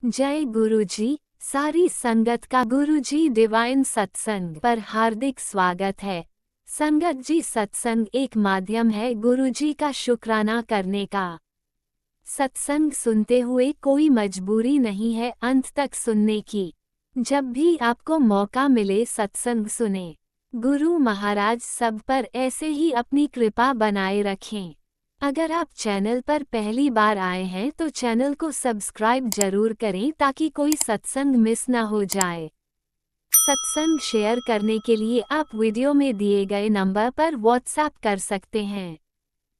जय गुरुजी। सारी संगत का गुरुजी डिवाइन सत्संग पर हार्दिक स्वागत है। संगत जी, सत्संग एक माध्यम है गुरुजी का शुक्राना करने का। सत्संग सुनते हुए कोई मजबूरी नहीं है अंत तक सुनने की। जब भी आपको मौका मिले सत्संग सुने। गुरु महाराज सब पर ऐसे ही अपनी कृपा बनाए रखें। अगर आप चैनल पर पहली बार आए हैं तो चैनल को सब्सक्राइब जरूर करें ताकि कोई सत्संग मिस ना हो जाए। सत्संग शेयर करने के लिए आप वीडियो में दिए गए नंबर पर व्हाट्सएप कर सकते हैं।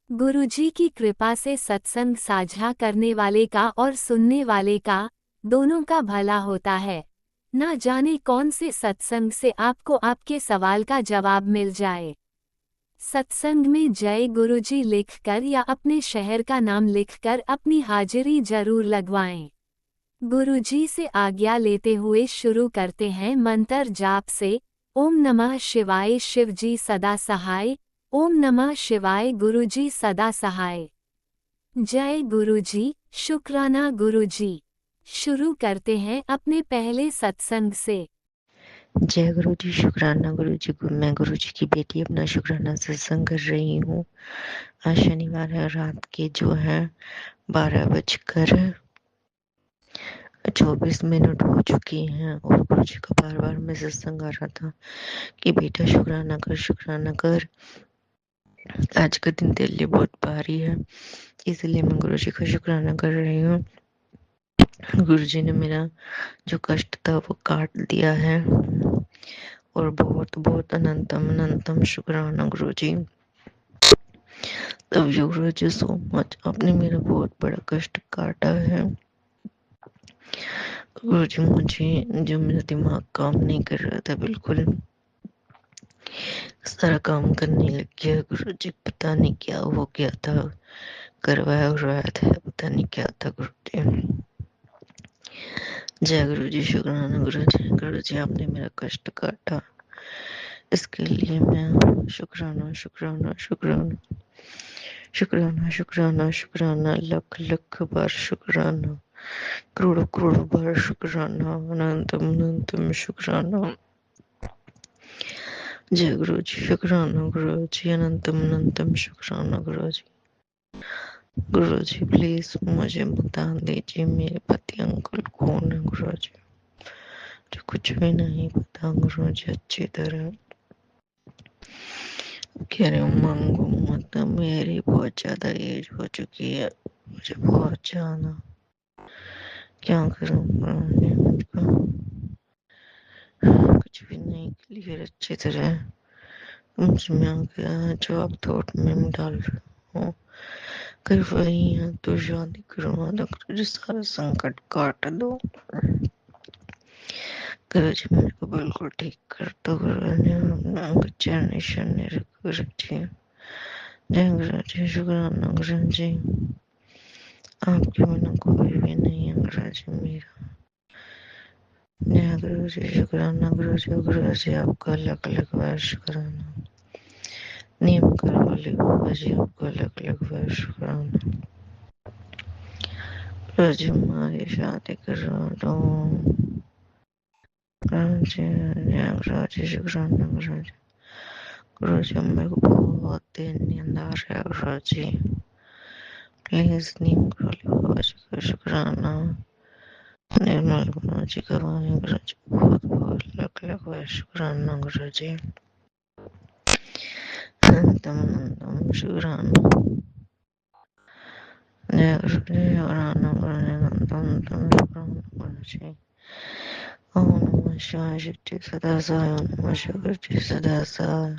गुरुजी की कृपा से सत्संग साझा करने वाले का और सुनने वाले का दोनों का भला होता है। ना जाने कौन से सत्संग से आपको आपके सवाल का जवाब मिल जाए। सत्संग में जय गुरुजी लिखकर या अपने शहर का नाम लिखकर अपनी हाजिरी जरूर लगवाएं। गुरुजी से आज्ञा लेते हुए शुरू करते हैं मंत्र जाप से। ओम नमः शिवाय शिवजी सदा सहाय। ओम नमः शिवाय गुरुजी सदा सहाय। जय गुरुजी, शुक्राना गुरुजी। शुरू करते हैं अपने पहले सत्संग से। जय गुरु जी। शुक्राना गुरु जी। मैं गुरु जी की बेटी अपना शुक्राना सत्संग कर रही हूँ। आज शनिवार है, रात के जो है 12:24 हो चुकी हैं और गुरु जी का बार बार मैं सत्संग आ रहा था कि बेटा शुक्राना कर, शुक्राना कर। आज का दिन तेरे लिए बहुत भारी है, इसलिए मैं गुरु जी का शुक्राना कर रही हूँ। गुरु जी ने मेरा जो कष्ट था वो काट दिया है और बहुत बहुत अनंतम अनंतम शुक्राना गुरु जी। Love you Guru ji so much. आपने मेरा बहुत बड़ा कष्ट काटा है गुरु जी। मुझे जो मेरा दिमाग काम नहीं कर रहा था, बिल्कुल सारा काम करने लग गया गुरु जी। पता नहीं क्या हो गया था, करवाया उरवाया था, पता नहीं क्या था गुरु जी। जय गुरु जी। शुक्राना गुरु जी। गुरु जी आपने मेरा कष्ट काटा, इसके लिए मैं शुक्राना शुक्राना शुक्राना शुक्राना शुक्राना शुक्राना लख लख बार शुक्राना, करोड़ों करोड़ों बार शुक्राना, अनंतम अनंतम शुक्राना। जय गुरु जी। शुक्राना गुरु जी, अनंतम अनंतम शुक्राना गुरु जी। गुरु जी प्लीज मुझे बता दीजिए मेरे पति अंकल कौन है गुरु जी। जो कुछ भी नहीं पता गुरु जी अच्छी तरह। कह रहे मांगो मत, मेरी बहुत ज्यादा एज हो चुकी है, मुझे बहुत ज्यादा क्या करूं मुझको कुछ भी नहीं क्लियर अच्छी तरह समझ में आ गया जो आप थॉट में डाल रहे हो। कर वही है तो शादी करवा दो, सारा संकट काट दो गुरु जी। मेरे को बिल्कुल ठीक कर दो गुरु जी। चरनी शरणी रखो गुरु जी। जय गुरु जी। शुक्राना गुरु जी। आपके बिना कोई भी नहीं है गुरु जी मेरा। जय गुरु जी। शुक्राना गुरु जी। गुरु जी आपका अलग अलग बार शुक्राना। नियम कर वाले बाबा जी आपको अलग अलग बार शुक्राना। गुरु जी हमारी शादी करा दो गुरु जी। जय गुरु जी। शुक्राना गुरु जी। गुरु जी मेरे को बहुत देर नींद आ रहा है गुरु जी, प्लीज नीम कर लो बाबा जी का शुक्राना। निर्मल गुरु जी का वाणी गुरु जी बहुत बहुत लख लख बार शुक्राना गुरु जी। अनंतम अनंतम शुक्राना। जय गुरु जी। शुक्राना गुरु जी। अनंतम अनंतम शुक्राना गुरु जी। ओम नमः शिवाय शिवजी सदा सहाय। ओम नमः शिवजी सदा सहाय।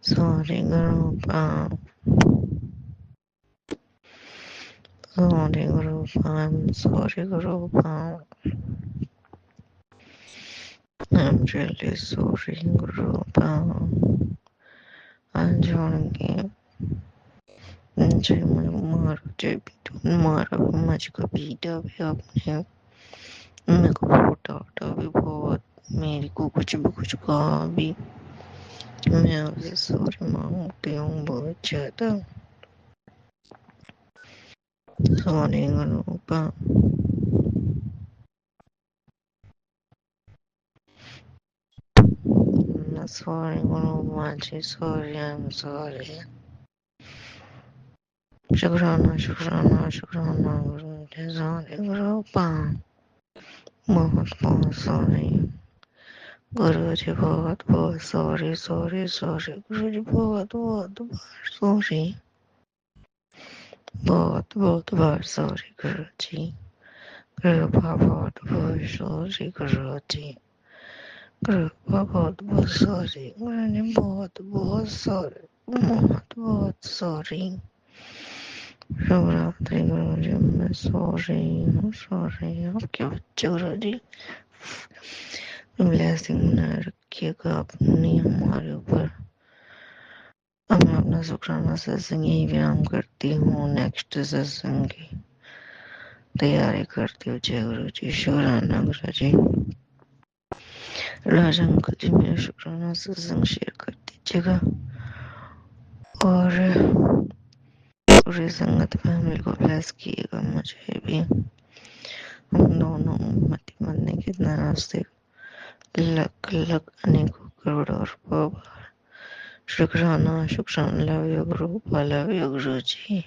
Sorry Guru palm, sorry Guru palm, sorry Guru palm. I'm really sorry Guru palm. आज उनके मुझे मारा भी, मुझको पीटा भी आपने, मेरे को बहुत डांटा भी बहुत, मेरे को कुछ भी कुछ कहा भी। मैं आपसे सॉरी मांगती हूँ बहुत ज्यादा। Sorry Guru palm. sorry, Guru Maji, sorry, I'm sorry. Shukrana, Shukrana, Shukrana, Guru Ji, sorry, Guru Pa. बहुत sorry. गुरु जी बहुत बहुत sorry, sorry, sorry. गुरु जी बहुत बहुत sorry. बहुत बहुत बार sorry, गुरु जी. कृपा बहुत बहुत sorry, गुरु जी. कृपा बहुत बहुत sorry. गुरु जी बहुत बहुत sorry. बहुत बहुत sorry. शिवरात्रि गुरु जी मैं sorry हूँ, sorry. आपके बच्चे गुरु जी ब्लेसिंग बनाए रखिएगा अपनी हमारे ऊपर. अब मैं अपना शुक्राना सत्संग यही विराम करती हूँ. नेक्स्ट सत्संग की तैयारी करती हूँ. जय गुरु जी. शुक्राना गुरु जी. राज अंकल जी मेरा शुक्राना सत्संग शेयर कर दीजिएगा और पूरी संगत फैमिली को ब्लेस कीजिएगा. मुझे भी हम दोनों मत मरने के नाराज लख लख अनेकों करोड़ और बाबा. शुक्राना शुक्राना. Love you Guru. Love you Guru ji.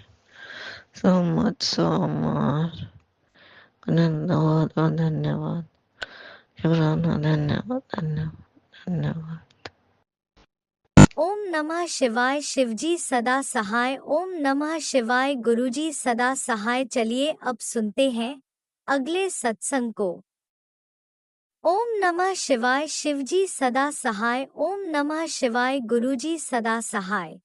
so much. धन्यवाद और धन्यवाद. शुक्राना. धन्यवाद धन्यवाद धन्यवाद. ओम नमः शिवाय. शिवजी सदा सहाय. ओम नमः शिवाय. गुरुजी सदा सहाय. चलिए अब सुनते हैं अगले सत्संग को. ओम नमः शिवाय. शिवजी सदा सहाय. ओम नमः शिवाय. गुरुजी सदा सहाय.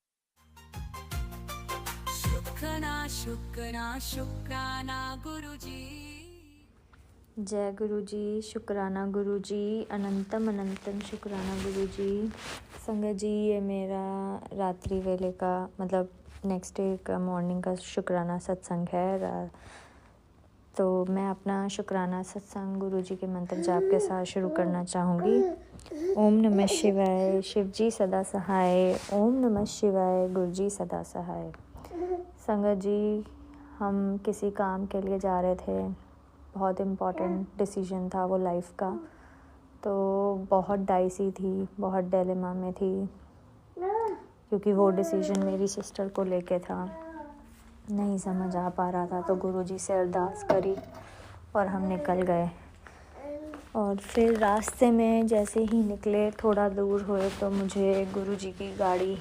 शुक्राना गुरुजी. जय गुरुजी. शुक्राना गुरुजी. अनंतम अनंतम शुक्राना गुरुजी. संगत जी ये मेरा रात्रि वेले का मतलब नेक्स्ट डे का मॉर्निंग का शुक्राना सत्संग है. तो मैं अपना शुक्राना सत्संग गुरुजी के मंत्र जाप के साथ शुरू करना चाहूँगी. ओम नमः शिवाय. शिवजी सदा सहाय. ओम नमः शिवाय. गुरुजी सदा सहाय. संगत जी हम किसी काम के लिए जा रहे थे. बहुत इम्पॉर्टेंट डिसीजन था वो लाइफ का. तो बहुत डाइसी थी, बहुत डिलेमा में थी क्योंकि वो डिसीजन मेरी सिस्टर को लेके था. नहीं समझ आ पा रहा था तो गुरुजी से अरदास करी और हम निकल गए. और फिर रास्ते में जैसे ही निकले थोड़ा दूर हुए तो मुझे गुरुजी की गाड़ी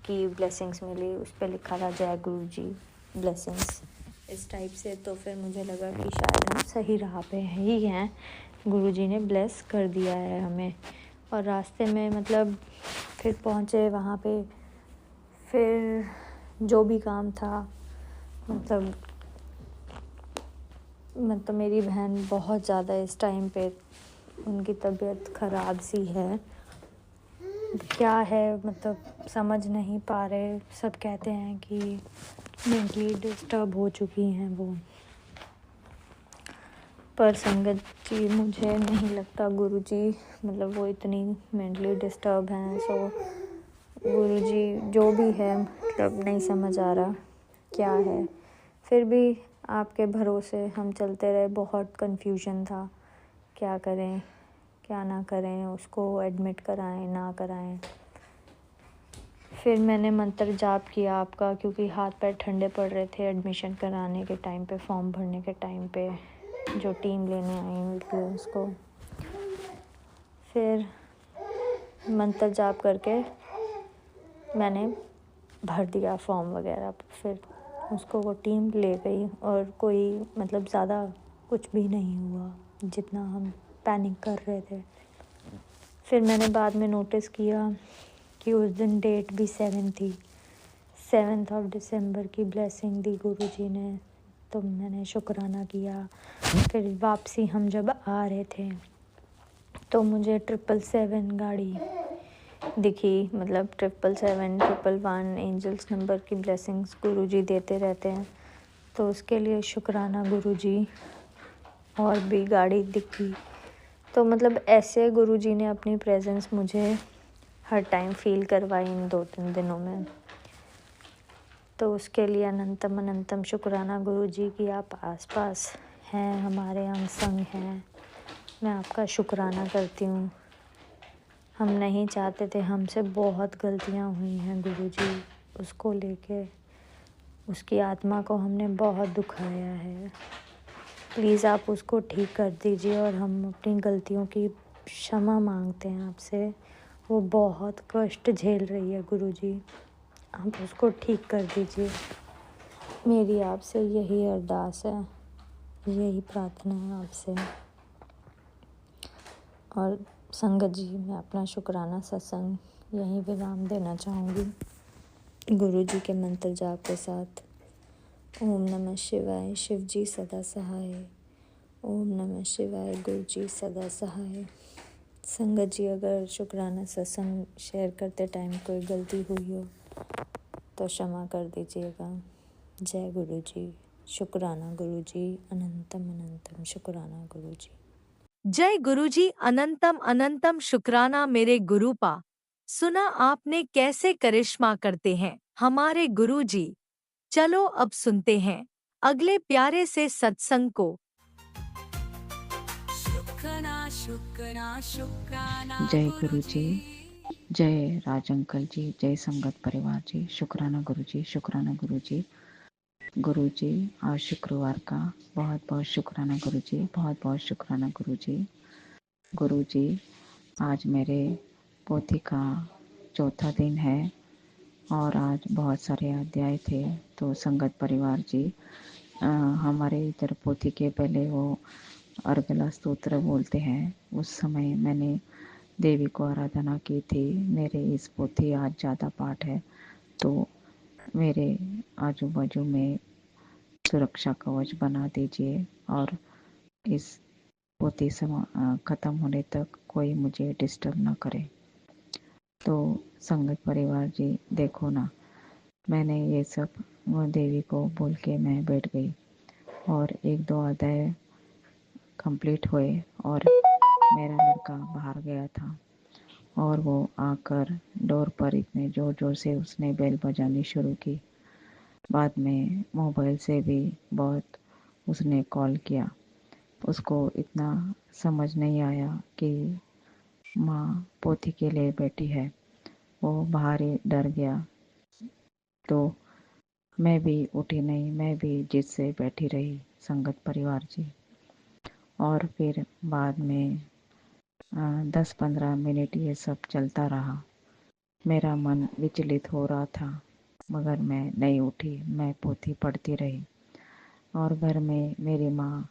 की ब्लेसिंग्स मिली. उस पर लिखा था जय गुरुजी ब्लेसिंग्स इस टाइप से. तो फिर मुझे लगा कि शायद हम सही राह पे ही हैं. गुरुजी ने ब्लेस कर दिया है हमें. और रास्ते में मतलब फिर पहुँचे वहाँ पे. फिर जो भी काम था मतलब मेरी बहन बहुत ज़्यादा इस टाइम पे उनकी तबीयत ख़राब सी है. क्या है मतलब समझ नहीं पा रहे. सब कहते हैं कि मेंटली डिस्टर्ब हो चुकी हैं वो. पर संगत जी मुझे नहीं लगता गुरुजी मतलब वो इतनी मेंटली डिस्टर्ब हैं. सो गुरुजी जो भी है मतलब नहीं समझ आ रहा क्या है. फिर भी आपके भरोसे हम चलते रहे. बहुत कन्फ्यूजन था क्या करें क्या ना करें. उसको एडमिट कराएं ना कराएं. फिर मैंने मंत्र जाप किया आपका क्योंकि हाथ पैर ठंडे पड़ रहे थे एडमिशन कराने के टाइम पे. फॉर्म भरने के टाइम पे जो टीम लेने आई हुई थी उसको. फिर मंत्र जाप करके मैंने भर दिया फॉर्म वगैरह. फिर उसको वो टीम ले गई और कोई मतलब ज़्यादा कुछ भी नहीं हुआ जितना हम पैनिक कर रहे थे. फिर मैंने बाद में नोटिस किया कि उस दिन डेट भी 7 थी. 7 दिसंबर की ब्लेसिंग दी गुरुजी ने. तो मैंने शुक्राना किया. फिर वापसी हम जब आ रहे थे तो मुझे 777 गाड़ी दिखी. मतलब 777 111 एंजल्स नंबर की ब्लेसिंग्स गुरुजी देते रहते हैं. तो उसके लिए शुक्राना गुरुजी. और भी गाड़ी दिखी. तो मतलब ऐसे गुरुजी ने अपनी प्रेजेंस मुझे हर टाइम फील करवाई इन 2-3 दिनों में. तो उसके लिए अनंतम अनंतम शुक्राना गुरुजी की. आप आसपास हैं हमारे अंग संग हैं. मैं आपका शुक्राना करती हूँ. हम नहीं चाहते थे, हमसे बहुत गलतियाँ हुई हैं गुरुजी, उसको लेके उसकी आत्मा को हमने बहुत दुखाया है। प्लीज़ आप उसको ठीक कर दीजिए और हम अपनी गलतियों की क्षमा मांगते हैं आपसे। वो बहुत कष्ट झेल रही है गुरुजी, आप उसको ठीक कर दीजिए। मेरी आपसे यही अरदास है, यही प्रार्थना है आपसे। और संगत जी, मैं अपना शुक्राना सत्संग यहीं विराम देना चाहूँगी गुरुजी के मंत्र जाप के साथ। ओम नमः शिवाय, शिव जी सदा सहाय। ओम नमः शिवाय, गुरु जी सदा सहाय। संगत जी, अगर शुक्राना सत्संग शेयर करते टाइम कोई गलती हुई हो तो क्षमा कर दीजिएगा। जय गुरु जी, शुक्राना गुरु जी, अनंतम अनंतम शुक्राना गुरु जी। जय गुरुजी, अनंतम अनंतम शुक्राना मेरे गुरुपा। सुना आपने कैसे करिश्मा करते हैं हमारे गुरुजी। चलो अब सुनते हैं अगले प्यारे से सत्संग को। जय गुरु जी, जय राज अंकल जी, जय संगत परिवार जी, शुक्राना गुरु जी, शुक्राना गुरु जी। गुरु जी, आज शुक्रवार का बहुत बहुत शुक्राना गुरु जी, बहुत बहुत शुक्राना गुरु जी। गुरु जी, आज मेरे पोथी का चौथा दिन है और आज बहुत सारे अध्याय थे। तो संगत परिवार जी, हमारे इधर पोथी के पहले वो अर्गला स्तोत्र बोलते हैं, उस समय मैंने देवी को आराधना की थी। मेरे इस पोथी आज ज़्यादा पाठ है, तो मेरे आजू बाजू में सुरक्षा कवच बना दीजिए और इस पोथी ख़त्म होने तक कोई मुझे डिस्टर्ब ना करे। तो संगत परिवार जी, देखो ना, मैंने ये सब वो देवी को बोल के मैं बैठ गई और 1-2 अध्याय कंप्लीट हुए और मेरा लड़का बाहर गया था और वो आकर डोर पर इतने ज़ोर ज़ोर से उसने बेल बजानी शुरू की। बाद में मोबाइल से भी बहुत उसने कॉल किया। उसको इतना समझ नहीं आया कि माँ पोथी के लिए बैठी है, वो बाहर ही डर गया। तो मैं भी उठी नहीं, मैं भी जिद से बैठी रही संगत परिवार जी। और फिर बाद में 10-15 मिनट ये सब चलता रहा। मेरा मन विचलित हो रहा था, मगर मैं नहीं उठी, मैं पोथी पढ़ती रही। और घर में मेरी माँ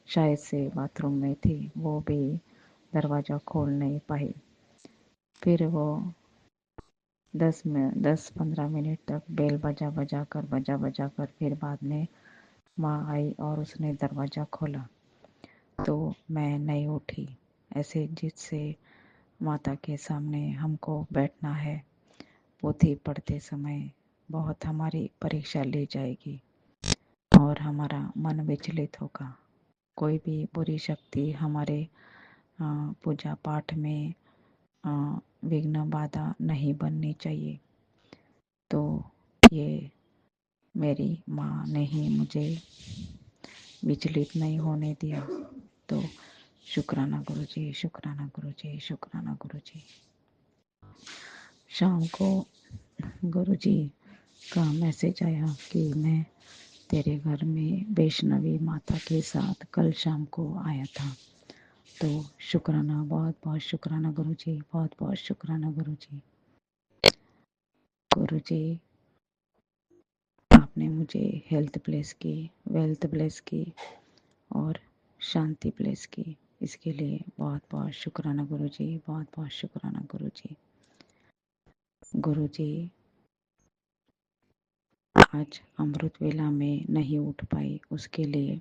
शायद से बाथरूम में थी, वो भी दरवाज़ा खोल नहीं पाई। फिर वो 10-15 मिनट तक बेल बजा कर फिर बाद में माँ आई और उसने दरवाज़ा खोला। तो मैं नहीं उठी। ऐसे जिद से माता के सामने हमको बैठना है। पोथी पढ़ते समय बहुत हमारी परीक्षा ली जाएगी और हमारा मन विचलित होगा। कोई भी बुरी शक्ति हमारे पूजा पाठ में विघ्न बाधा नहीं बननी चाहिए। तो ये मेरी माँ ने ही मुझे विचलित नहीं होने दिया। तो शुक्राना गुरु जी, शुक्राना गुरु जी, शुक्राना गुरु जी। शाम को गुरु जी का मैसेज आया कि मैं तेरे घर में वैष्णवी माता के साथ कल शाम को आया था। तो शुक्राना, बहुत बहुत शुक्राना गुरु जी, बहुत बहुत शुक्राना गुरु जी। गुरु जी, आपने मुझे हेल्थ प्लेस की, वेल्थ प्लेस की और शांति प्लेस की, इसके लिए बहुत बहुत शुक्राना गुरु जी, बहुत बहुत शुक्राना गुरु जी। गुरु जी, आज अमृत वेला में नहीं उठ पाई, उसके लिए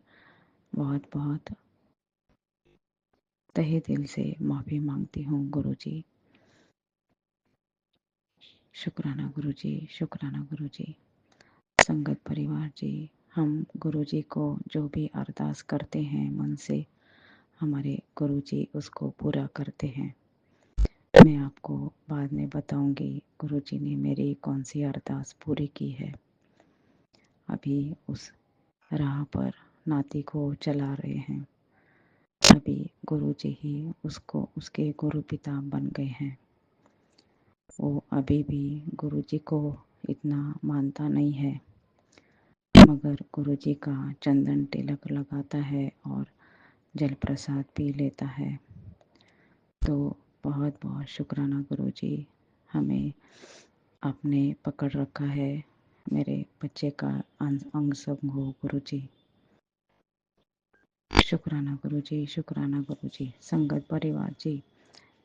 बहुत बहुत तहे दिल से माफ़ी मांगती हूँ गुरु जी। शुक्राना गुरु जी, शुक्राना गुरु जी। संगत परिवार जी, हम गुरु जी को जो भी अरदास करते हैं मन से, हमारे गुरु जी उसको पूरा करते हैं। मैं आपको बाद में बताऊंगी गुरु जी ने मेरी कौन सी अरदास पूरी की है। अभी उस राह पर नाती को चला रहे हैं। अभी गुरु जी ही उसको उसके गुरु पिता बन गए हैं। वो अभी भी गुरुजी को इतना मानता नहीं है, मगर गुरुजी का चंदन तिलक लगाता है और जल प्रसाद पी लेता है। तो बहुत बहुत शुक्राना गुरुजी, हमें आपने पकड़ रखा है, मेरे बच्चे का अंग संग हो गुरुजी। शुक्राना गुरुजी, शुक्राना गुरुजी। संगत परिवार जी,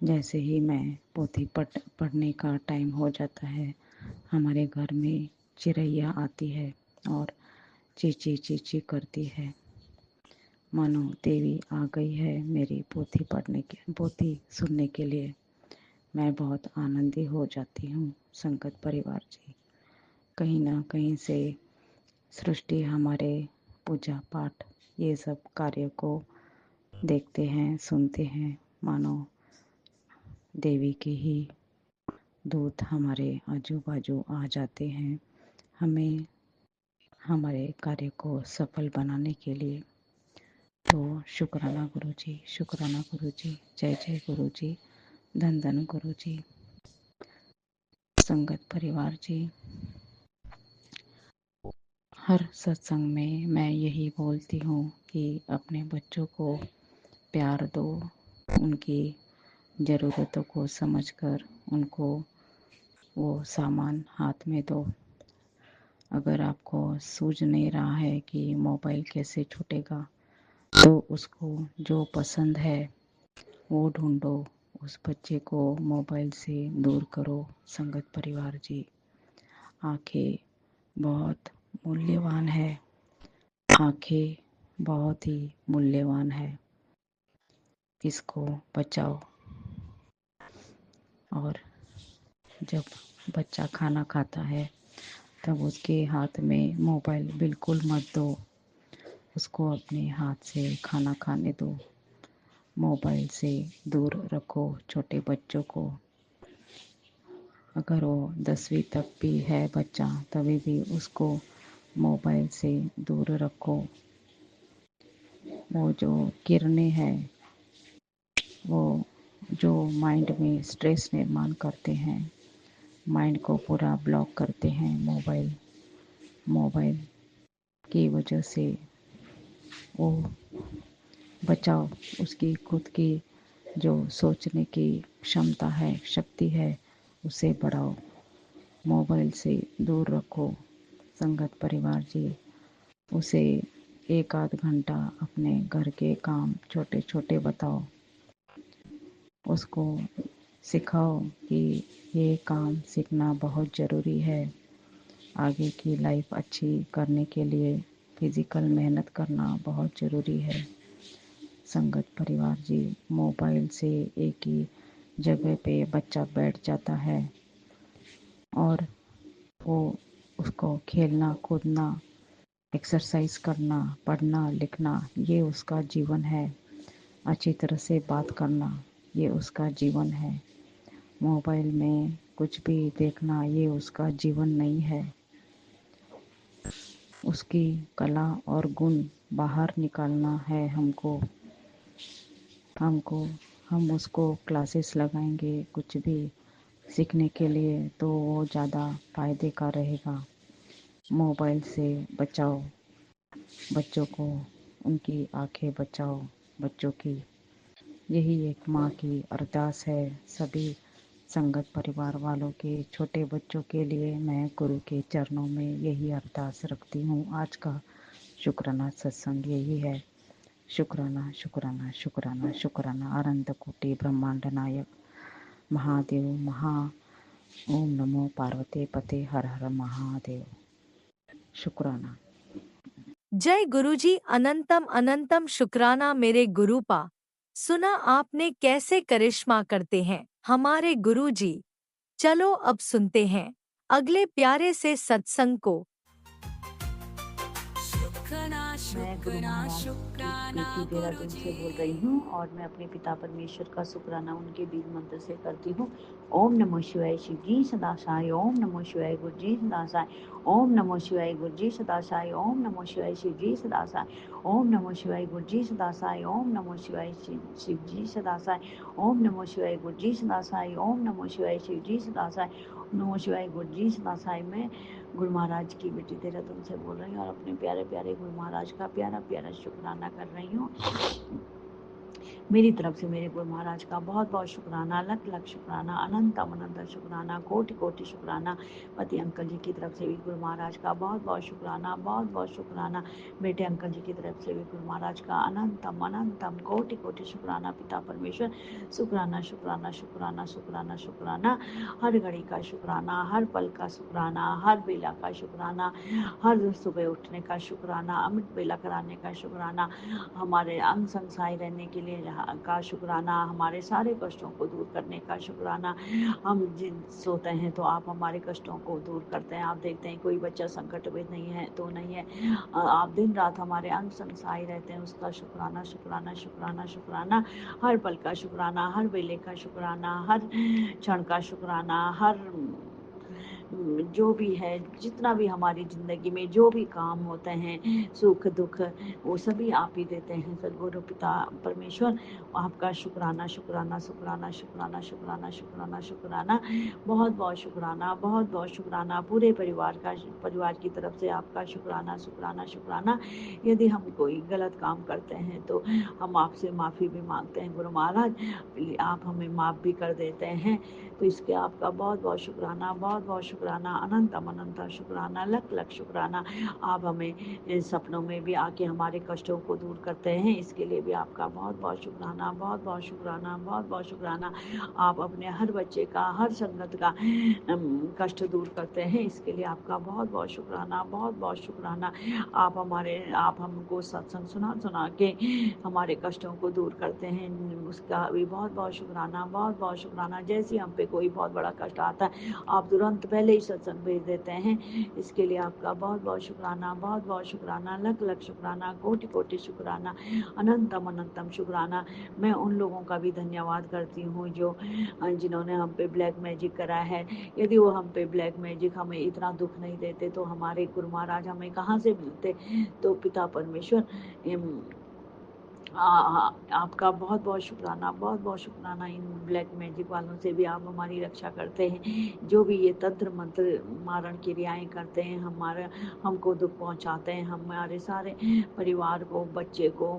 जैसे ही मैं पोथी पढ़ने का टाइम हो जाता है, हमारे घर में चिड़ैया आती है और चींची चींची करती है, मानो देवी आ गई है मेरी पोथी सुनने के लिए। मैं बहुत आनंदी हो जाती हूँ संगत परिवार जी। कहीं ना कहीं से सृष्टि हमारे पूजा पाठ ये सब कार्य को देखते हैं, सुनते हैं, मानो देवी के ही दूत हमारे आजू बाजू आ जाते हैं, हमें हमारे कार्य को सफल बनाने के लिए। तो शुक्राना गुरुजी, शुक्राना गुरुजी, जय जय गुरुजी, धन धन गुरुजी। संगत परिवार जी, हर सत्संग में मैं यही बोलती हूँ कि अपने बच्चों को प्यार दो, उनकी ज़रूरतों को समझकर उनको वो सामान हाथ में दो। अगर आपको सूझ नहीं रहा है कि मोबाइल कैसे छूटेगा, तो उसको जो पसंद है वो ढूंढो, उस बच्चे को मोबाइल से दूर करो। संगत परिवार जी, आंखें बहुत मूल्यवान है, आंखें बहुत ही मूल्यवान है, इसको बचाओ। और जब बच्चा खाना खाता है तब उसके हाथ में मोबाइल बिल्कुल मत दो, उसको अपने हाथ से खाना खाने दो। मोबाइल से दूर रखो छोटे बच्चों को। अगर वो 10वीं तक भी है बच्चा, तभी भी उसको मोबाइल से दूर रखो। वो जो किरणें हैं, वो जो माइंड में स्ट्रेस निर्माण करते हैं, माइंड को पूरा ब्लॉक करते हैं। मोबाइल की वजह से वो बचाओ, उसकी खुद की जो सोचने की क्षमता है, शक्ति है, उसे बढ़ाओ। मोबाइल से दूर रखो संगत परिवार जी। उसे 1 आध घंटा अपने घर के काम छोटे छोटे बताओ, उसको सिखाओ कि ये काम सीखना बहुत ज़रूरी है। आगे की लाइफ अच्छी करने के लिए फिज़िकल मेहनत करना बहुत ज़रूरी है। संगत परिवार जी, मोबाइल से एक ही जगह पे बच्चा बैठ जाता है और वो उसको खेलना कूदना, एक्सरसाइज करना, पढ़ना लिखना, ये उसका जीवन है। अच्छी तरह से बात करना, ये उसका जीवन है। मोबाइल में कुछ भी देखना, ये उसका जीवन नहीं है। उसकी कला और गुण बाहर निकालना है हमको। हम उसको क्लासेस लगाएंगे कुछ भी सीखने के लिए, तो वो ज़्यादा फायदे का रहेगा। मोबाइल से बचाओ बच्चों को, उनकी आंखें बचाओ बच्चों की। यही एक माँ की अरदास है सभी संगत परिवार वालों के छोटे बच्चों के लिए। मैं गुरु के चरणों में यही अरदास रखती हूँ। आज का शुक्राना सत्संग यही है। शुक्राना शुक्राना शुक्राना शुक्राना। अनंत कोटि ब्रह्मांड नायक महादेव ओम नमो पार्वती पते हर हर महादेव। शुक्राना। जय गुरुजी, अनंतम अनंतम शुक्राना मेरे गुरुपा। सुना आपने कैसे करिश्मा करते हैं हमारे गुरुजी। चलो अब सुनते हैं अगले प्यारे से सत्संग को। मैं गुरु महाराज की प्रीति देहरादून से बोल रही हूँ और मैं अपने पिता परमेश्वर का शुक्राना उनके बीज मंत्र से करती हूँ। ओम नमो शिवाय शिव जी सदा साई, ओम नमो शिवाय गुरु जी सदा साई, ओम नमो शिवाय गुरु जी सदा साई, ओम नमो शिवाय शिव जी सदा साई, ओम नमो शिवाय गुरु जी सदा साई। ओम नमो शिवाय शिव जी सदा साई। ओम नमो शिवाय गुरु जी सदा साई। ओम नमो शिवाय शिव जी सदा साई। ओम नमो शिवाय गुरु जी सदा साई। मैं गुरु महाराज की बेटी देहरादून से बोल रही हूँ और अपने प्यारे प्यारे गुरु महाराज का प्यारा प्यारा शुक्राना कर रही हूँ। मेरी तरफ से मेरे गुरु महाराज का बहुत बहुत शुक्राना, लख लख शुक्राना, अनंत अनंत शुक्राना, कोटि कोटि शुक्राना। पति अंकल जी की तरफ से भी गुरु महाराज का बहुत बहुत शुक्राना, बहुत बहुत शुक्राना। बेटे अंकल जी की तरफ से भी गुरु महाराज का अनंतम अनंतम कोटि कोटि शुक्राना। पिता परमेश्वर शुक्राना शुक्राना शुक्राना शुक्राना शुक्राना। हर घड़ी का शुक्राना, हर पल का शुक्राना, हर बेला का शुक्राना, हर सुबह उठने का शुक्राना, अमृत बेला कराने का शुक्राना, हमारे अंग संग सहाय रहने के लिए का शुक्राना, हमारे सारे कष्टों को दूर करने का शुक्राना। हम जिन सोते हैं तो आप हमारे कष्टों को दूर करते हैं। आप देखते हैं कोई बच्चा संकट में नहीं है तो नहीं है, आप दिन रात हमारे अंग संग सहाय रहते हैं, उसका शुक्राना शुक्राना शुक्राना शुक्राना। हर पल का शुक्राना, हर वेले का शुक्राना, हर क्षण का शुक्राना, हर जो भी है, जितना भी हमारी ज़िंदगी में जो भी काम होते हैं, सुख दुख, वो सभी आप ही देते हैं। सद्गुरु पिता परमेश्वर आपका शुक्राना शुक्राना शुक्राना शुक्राना शुक्राना शुक्राना शुक्राना। बहुत बहुत शुक्राना, बहुत बहुत शुक्राना। पूरे परिवार की तरफ से आपका शुक्राना शुक्राना शुक्राना। यदि हम कोई गलत काम करते हैं तो हम आपसे माफ़ी भी मांगते हैं गुरु महाराज, आप हमें माफ़ भी कर देते हैं, तो इसके आपका बहुत बहुत शुक्राना, बहुत बहुत शुक्राना, अनंत अनंत शुक्राना, लख लख शुक्राना। आप हमें सपनों में भी आके हमारे कष्टों को दूर करते हैं, इसके लिए भी आपका बहुत बहुत शुक्राना, बहुत बहुत शुक्राना, बहुत बहुत शुक्राना। आप अपने हर बच्चे का, हर संगत का कष्ट दूर करते हैं, इसके लिए आपका बहुत बहुत शुक्राना, बहुत बहुत शुक्राना। आप हमको सत्संग सुना के हमारे कष्टों को दूर करते हैं, उसका भी बहुत बहुत शुक्राना, बहुत बहुत शुक्राना। जैसे हम पे कोई बहुत बड़ा कष्ट आता है, आप तुरंत पहले ही सत्संग भेज देते हैं, इसके लिए आपका बहुत बहुत शुक्राना, बहुत बहुत शुक्राना, लख लख शुक्राना, कोटि कोटि शुक्राना, अनंतम अनंतम शुक्राना। मैं उन लोगों का भी धन्यवाद करती हूँ जो जिन्होंने हम पे ब्लैक मैजिक करा है। यदि वो हम पे ब्लैक मैजिक हमें इतना दुख नहीं देते तो हमारे गुरु महाराज हमें कहाँ से मिलते। तो पिता परमेश्वर आपका बहुत बहुत शुक्राना, बहुत बहुत शुक्राना। इन ब्लैक मैजिक वालों से भी आप हमारी रक्षा करते हैं, जो भी ये तंत्र मंत्र मारण क्रियाएं करते हैं, हमको दुख पहुंचाते हैं, हमारे सारे परिवार को, बच्चे को,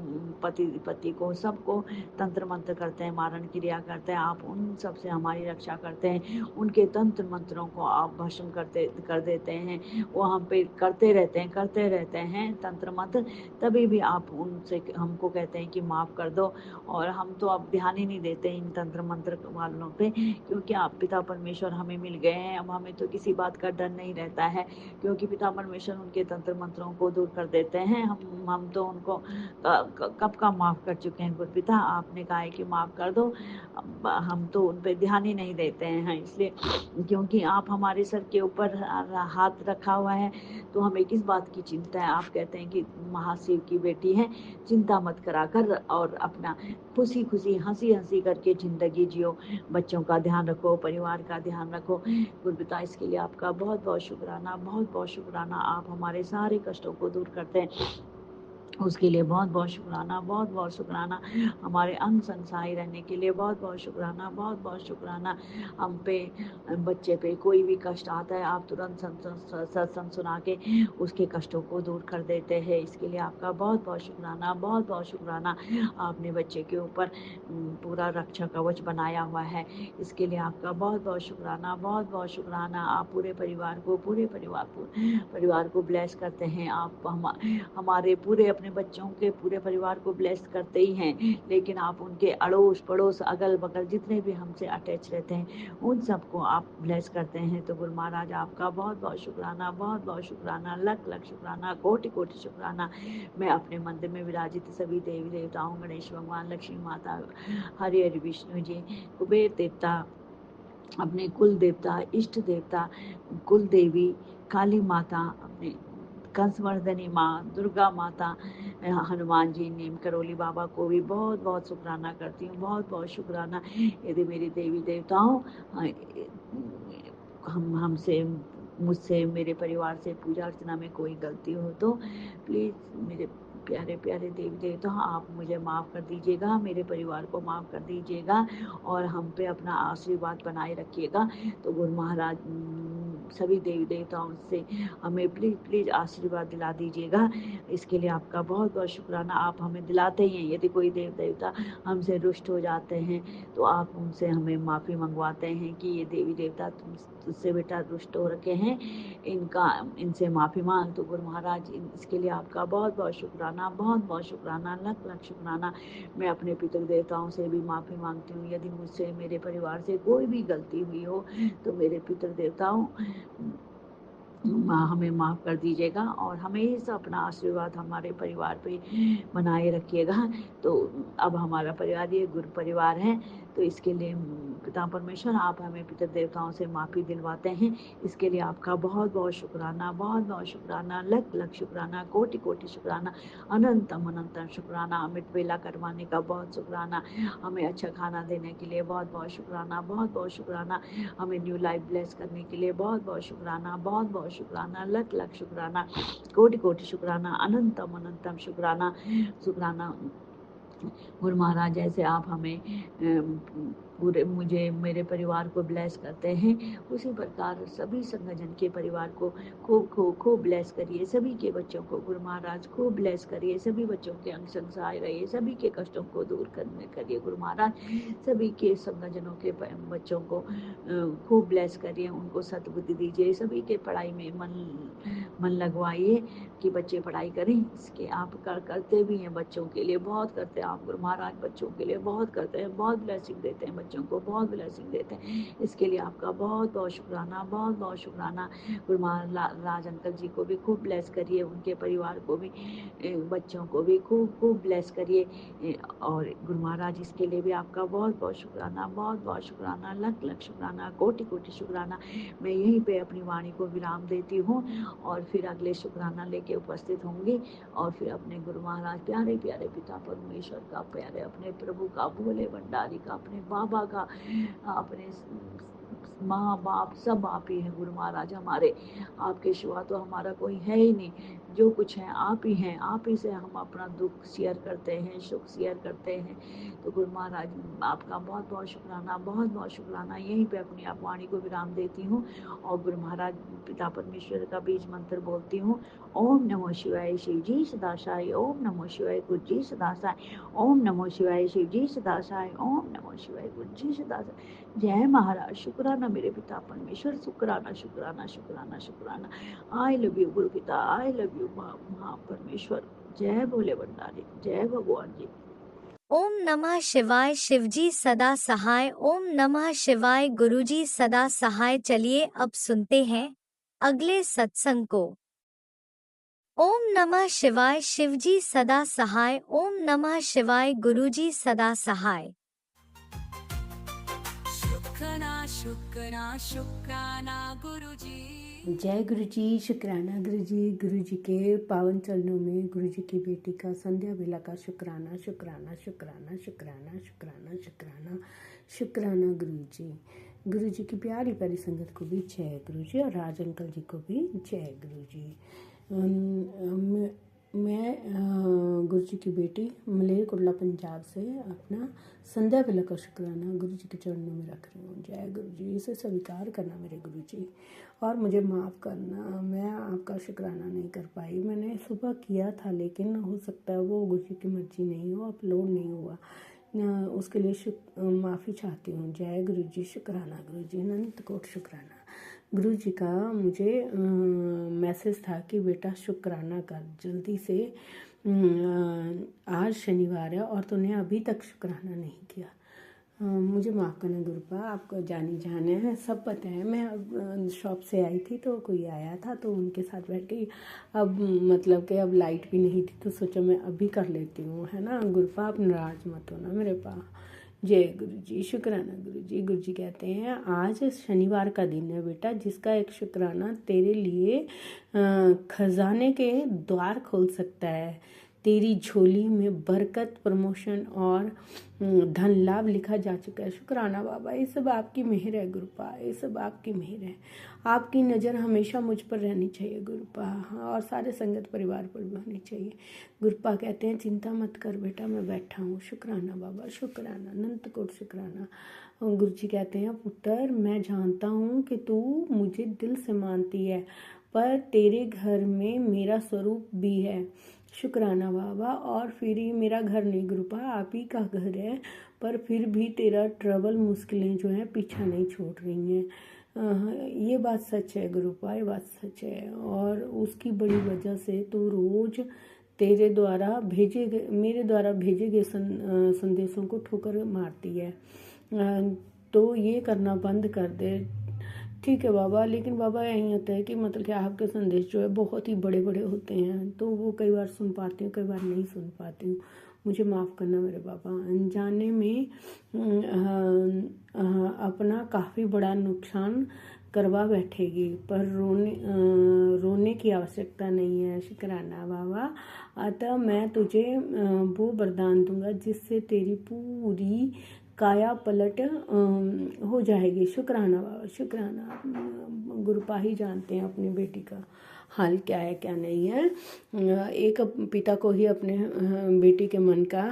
पति को, सबको तंत्र मंत्र करते हैं, मारण क्रिया करते हैं, आप उन सब से हमारी रक्षा करते हैं। उनके तंत्र मंत्रों को आप भस्म कर देते हैं। वो हम पे करते रहते हैं तंत्र मंत्र, तभी भी आप उनसे हमको कहते हैं कि माफ़ कर दो। और हम तो अब ध्यान ही नहीं देते इन तंत्र मंत्र वालों पे, क्योंकि आप पिता परमेश्वर हमें मिल गए हैं। अब हमें तो किसी बात का डर नहीं रहता है, क्योंकि पिता परमेश्वर उनके तंत्र मंत्रों को दूर कर देते हैं। हम तो उनको कब का माफ़ कर चुके हैं गुरु पिता, आपने कहा है कि माफ़ कर दो, हम तो उन पर ध्यान ही नहीं देते हैं। इसलिए क्योंकि आप हमारे सर के ऊपर हाथ रखा हुआ है, तो हमें किस बात की चिंता है। आप कहते हैं कि महाशिव की बेटी है, चिंता मत करा कर और अपना खुशी खुशी हंसी हंसी करके ज़िंदगी जियो, बच्चों का ध्यान रखो, परिवार का ध्यान रखो। गुरु पिता इसके लिए आपका बहुत बहुत शुक्राना, बहुत बहुत शुक्राना। आप हमारे सारे कष्टों को दूर करते हैं, उसके लिए बहुत बहुत शुक्राना, बहुत बहुत शुक्राना। हमारे अंग संग सहाय रहने के लिए बहुत बहुत शुक्राना, बहुत बहुत शुक्राना। हम पे, बच्चे पे कोई भी कष्ट आता है, आप तुरंत सत्संग सुना के उसके कष्टों को दूर कर देते हैं, इसके लिए आपका बहुत बहुत शुक्राना, बहुत बहुत शुक्राना। आपने बच्चे के ऊपर पूरा रक्षा कवच बनाया हुआ है, इसके लिए आपका बहुत बहुत शुक्राना, बहुत बहुत शुक्राना। आप पूरे परिवार को ब्लेस करते हैं। आप हमारे पूरे अपने बच्चों के पूरे परिवार को ब्लेस करते ही हैं, लेकिन आप उनके अड़ोस पड़ोस अगल बगल जितने भी हमसे अटैच रहते हैं उन सबको आप ब्लेस करते हैं। तो गुरु महाराज आपका बहुत बहुत शुक्राना, बहुत बहुत शुक्राना, लख लख शुक्राना, कोटि कोटि शुक्राना। मैं अपने मंदिर में विराजित सभी देवी देवताओं, गणेश भगवान, लक्ष्मी माता, हरि हरि विष्णु जी, कुबेर देवता, अपने कुल देवता, इष्ट देवता, कुल देवी, काली माता, अपने कंसवर्धनी माँ, दुर्गा माता, हनुमान जी, नीम करोली बाबा को भी बहुत बहुत शुक्राना करती हूँ, बहुत बहुत शुक्राना। यदि मेरी देवी देवताओं मुझसे, मेरे परिवार से पूजा अर्चना में कोई गलती हो तो प्लीज़ मेरे प्यारे प्यारे देवी देवता, आप मुझे माफ़ कर दीजिएगा, मेरे परिवार को माफ़ कर दीजिएगा और हम पे अपना आशीर्वाद बनाए रखिएगा। तो गुरु महाराज सभी देवी देवताओं से हमें प्लीज़ प्लीज़ आशीर्वाद दिला दीजिएगा। इसके लिए आपका बहुत बहुत शुक्राना। आप हमें दिलाते ही हैं। यदि कोई देव देवता हमसे रुष्ट हो जाते हैं तो आप उनसे हमें माफ़ी मंगवाते हैं कि ये देवी देवता तुझसे बेटा रुष्ट हो रखे हैं, इनसे माफ़ी मांग। तो गुरु महाराज इसके लिए आपका बहुत बहुत शुक्राना, बहुत बहुत शुक्राना, लख लख शुक्राना। मैं अपने पितृ देवताओं से भी माफ़ी मांगती हूँ। यदि मुझसे मेरे परिवार से कोई भी गलती हुई हो तो मेरे पितृ देवताओं हमें माफ़ कर दीजिएगा और हमेशा अपना आशीर्वाद हमारे परिवार पे बनाए रखिएगा। तो अब हमारा परिवार ये गुरु परिवार है, तो इसके लिए पिता परमेश्वर आप हमें पितृ देवताओं से माफ़ी दिलवाते हैं। इसके लिए आपका बहुत बहुत शुक्राना, बहुत बहुत शुक्राना, लख लख शुक्राना, कोटि कोटि शुक्राना, अनंतम अनंतम शुक्राना। अमृत वेला करवाने का बहुत शुक्राना, हमें अच्छा खाना देने के लिए बहुत बहुत शुक्राना, बहुत बहुत शुक्राना, हमें न्यू लाइफ ब्लेस करने के लिए बहुत बहुत शुक्राना, बहुत बहुत शुक्राना, लख लख शुक्राना, कोटि कोटि शुक्राना, अनंतम अनंतम शुक्राना। शुक्राना गुरु महाराज, जैसे आप हमें पूरे मुझे मेरे परिवार को ब्लेस करते हैं, उसी प्रकार सभी संगठन के परिवार को खूब खूब खूब ब्लेस करिए। सभी के बच्चों को गुरु महाराज खूब ब्लेस करिए। सभी बच्चों के अंग संग सहाय रहिए। सभी के कष्टों को दूर करने करिए गुरु महाराज। सभी के संगठनों के बच्चों को खूब ब्लेस करिए, उनको सद्बुद्धि दीजिए। सभी के पढ़ाई में मन लगवाइए कि बच्चे पढ़ाई करें। इसके आप करते भी हैं, बच्चों के लिए बहुत करते हैं आप गुरु महाराज, बच्चों के लिए बहुत करते हैं, बहुत ब्लेसिंग देते हैं, बच्चों को बहुत ब्लेसिंग देते हैं। इसके लिए आपका बहुत बहुत शुक्राना, बहुत बहुत शुक्राना। गुरु महाराज अंकल जी को भी खूब ब्लेस करिए, उनके परिवार को भी, बच्चों को भी खूब खूब ब्लेस करिए। और गुरु महाराज इसके लिए भी आपका बहुत बहुत शुक्राना, बहुत बहुत शुक्राना, लख लख शुक्राना, कोटि कोटि शुक्राना। मैं यहीं पे अपनी वाणी को विराम देती हूँ और फिर अगले शुक्राना लेके उपस्थित होंगी और फिर अपने गुरु महाराज प्यारे प्यारे पिता परमेश्वर का, प्यारे अपने प्रभु का, भोले भंडारी का, अपने बाबा का, अपने माँ बाप सब आप ही हैं गुरु महाराज हमारे। आपके सिवा तो हमारा कोई है ही नहीं। जो कुछ है आप ही हैं, आप ही से हम अपना दुख शेयर करते हैं, सुख शेयर करते हैं। तो गुरु महाराज आपका बहुत बहुत शुक्राना, बहुत बहुत शुक्राना। यहीं पे अपनी आप वाणी को विराम देती हूँ और गुरु महाराज पिता परमेश्वर का बीज मंत्र बोलती हूँ। ओम नमो शिवाय शिव जी सदासाई, ओम नमो शिवाय गुरु जी सदासाई, ओम नमो शिवाय शिव जी सदासाई, ओम नमो शिवाय गुरु जी सदासाई। जय महाराज। शुक्राना मेरे पिता परमेश्वर, शुक्राना शुक्राना शुक्राना शुक्राना। आई लव यू गुरु पिता, आई लव यू महा परमेश्वर। जय भोले भंडारी, जय भगवान जी। ओम नमः शिवाय शिवजी सदा सहाय, ओम नमः शिवाय गुरुजी सदा सहाय। चलिए अब सुनते हैं अगले सत्संग को। ओम नमः शिवाय शिवजी सदा सहाय, ओम नमः शिवाय गुरुजी सदा सहाय। शुक्राना गुरुजी। जय गुरु जी, शुक्राना गुरु जी। गुरु जी के पावन चरणों में गुरु जी की बेटी का संध्या बेला का शुक्राना शुक्राना शुक्राना शुक्राना शुक्राना शुक्राना शुक्राना गुरु जी। गुरु जी की प्यारी प्यारी संगत को भी जय गुरु जी और राज अंकल जी को भी जय गुरु जी। मैं गुरु जी की बेटी मलेरकोटला पंजाब से अपना संध्या बेला का शुक्राना गुरु जी के चरणों में रख रही हूँ। जय गुरु जी। इसे स्वीकार करना मेरे गुरु जी और मुझे माफ़ करना, मैं आपका शुक्राना नहीं कर पाई। मैंने सुबह किया था लेकिन हो सकता है वो गुरु जी की मर्जी नहीं हो, अपलोड नहीं हुआ, उसके लिए माफ़ी चाहती हूँ। जय गुरु जी। शुक्राना गुरु जी, अनंत कोट शुक्राना। गुरु जी का मुझे मैसेज था कि बेटा शुक्राना कर जल्दी से, आज शनिवार है और तूने अभी तक शुक्राना नहीं किया। मुझे माफ़ करना गुरुपा, आपको जानी जाने हैं, सब पता है। मैं शॉप से आई थी तो कोई आया था तो उनके साथ बैठ गई। अब मतलब कि अब लाइट भी नहीं थी तो सोचा मैं अभी कर लेती हूँ, है ना गुरुपा, आप नाराज मत होना मेरे पा। जय गुरु जी। शुक्राना गुरु जी। गुरु जी कहते हैं आज शनिवार का दिन है बेटा, जिसका एक शुक्राना तेरे लिए खजाने के द्वार खोल सकता है। तेरी झोली में बरकत, प्रमोशन और धन लाभ लिखा जा चुका है। शुक्राना बाबा, ये सब आपकी मेहर है गुरुपा, ये सब आपकी मेहर है। आपकी नज़र हमेशा मुझ पर रहनी चाहिए गुरुपा, और सारे संगत परिवार पर भी होनी चाहिए। गुरुपा कहते हैं चिंता मत कर बेटा, मैं बैठा हूँ। शुक्राना बाबा, शुक्राना, अनंत कोट शुक्राना। गुरु जी कहते हैं पुत्र, मैं जानता हूँ कि तू मुझे दिल से मानती है, पर तेरे घर में मेरा स्वरूप भी है। शुक्राना बाबा। और फिर ये मेरा घर नहीं गुरुपा, आप ही का घर है, पर फिर भी तेरा ट्रबल, मुश्किलें जो हैं पीछा नहीं छोड़ रही हैं। ये बात सच है गुरुपा, ये बात सच है। और उसकी बड़ी वजह से तो रोज़ मेरे द्वारा भेजे गए संदेशों को ठोकर मारती है। तो ये करना बंद कर दे। ठीक है बाबा, लेकिन बाबा यही होता है कि मतलब कि आपके संदेश जो है बहुत ही बड़े बड़े होते हैं, तो वो कई बार सुन पाती हूँ, कई बार नहीं सुन पाती हूँ। मुझे माफ़ करना मेरे बाबा। अनजाने में अपना काफ़ी बड़ा नुकसान करवा बैठेगी, पर रोने की आवश्यकता नहीं है। शुक्राना बाबा। अतः मैं तुझे वो वरदान दूंगा जिससे तेरी पूरी काया पलट हो जाएगी। शुक्राना बाबा, शुक्राना। गुरुपा ही जानते हैं अपनी बेटी का हाल क्या है क्या नहीं है। एक पिता को ही अपने बेटी के मन का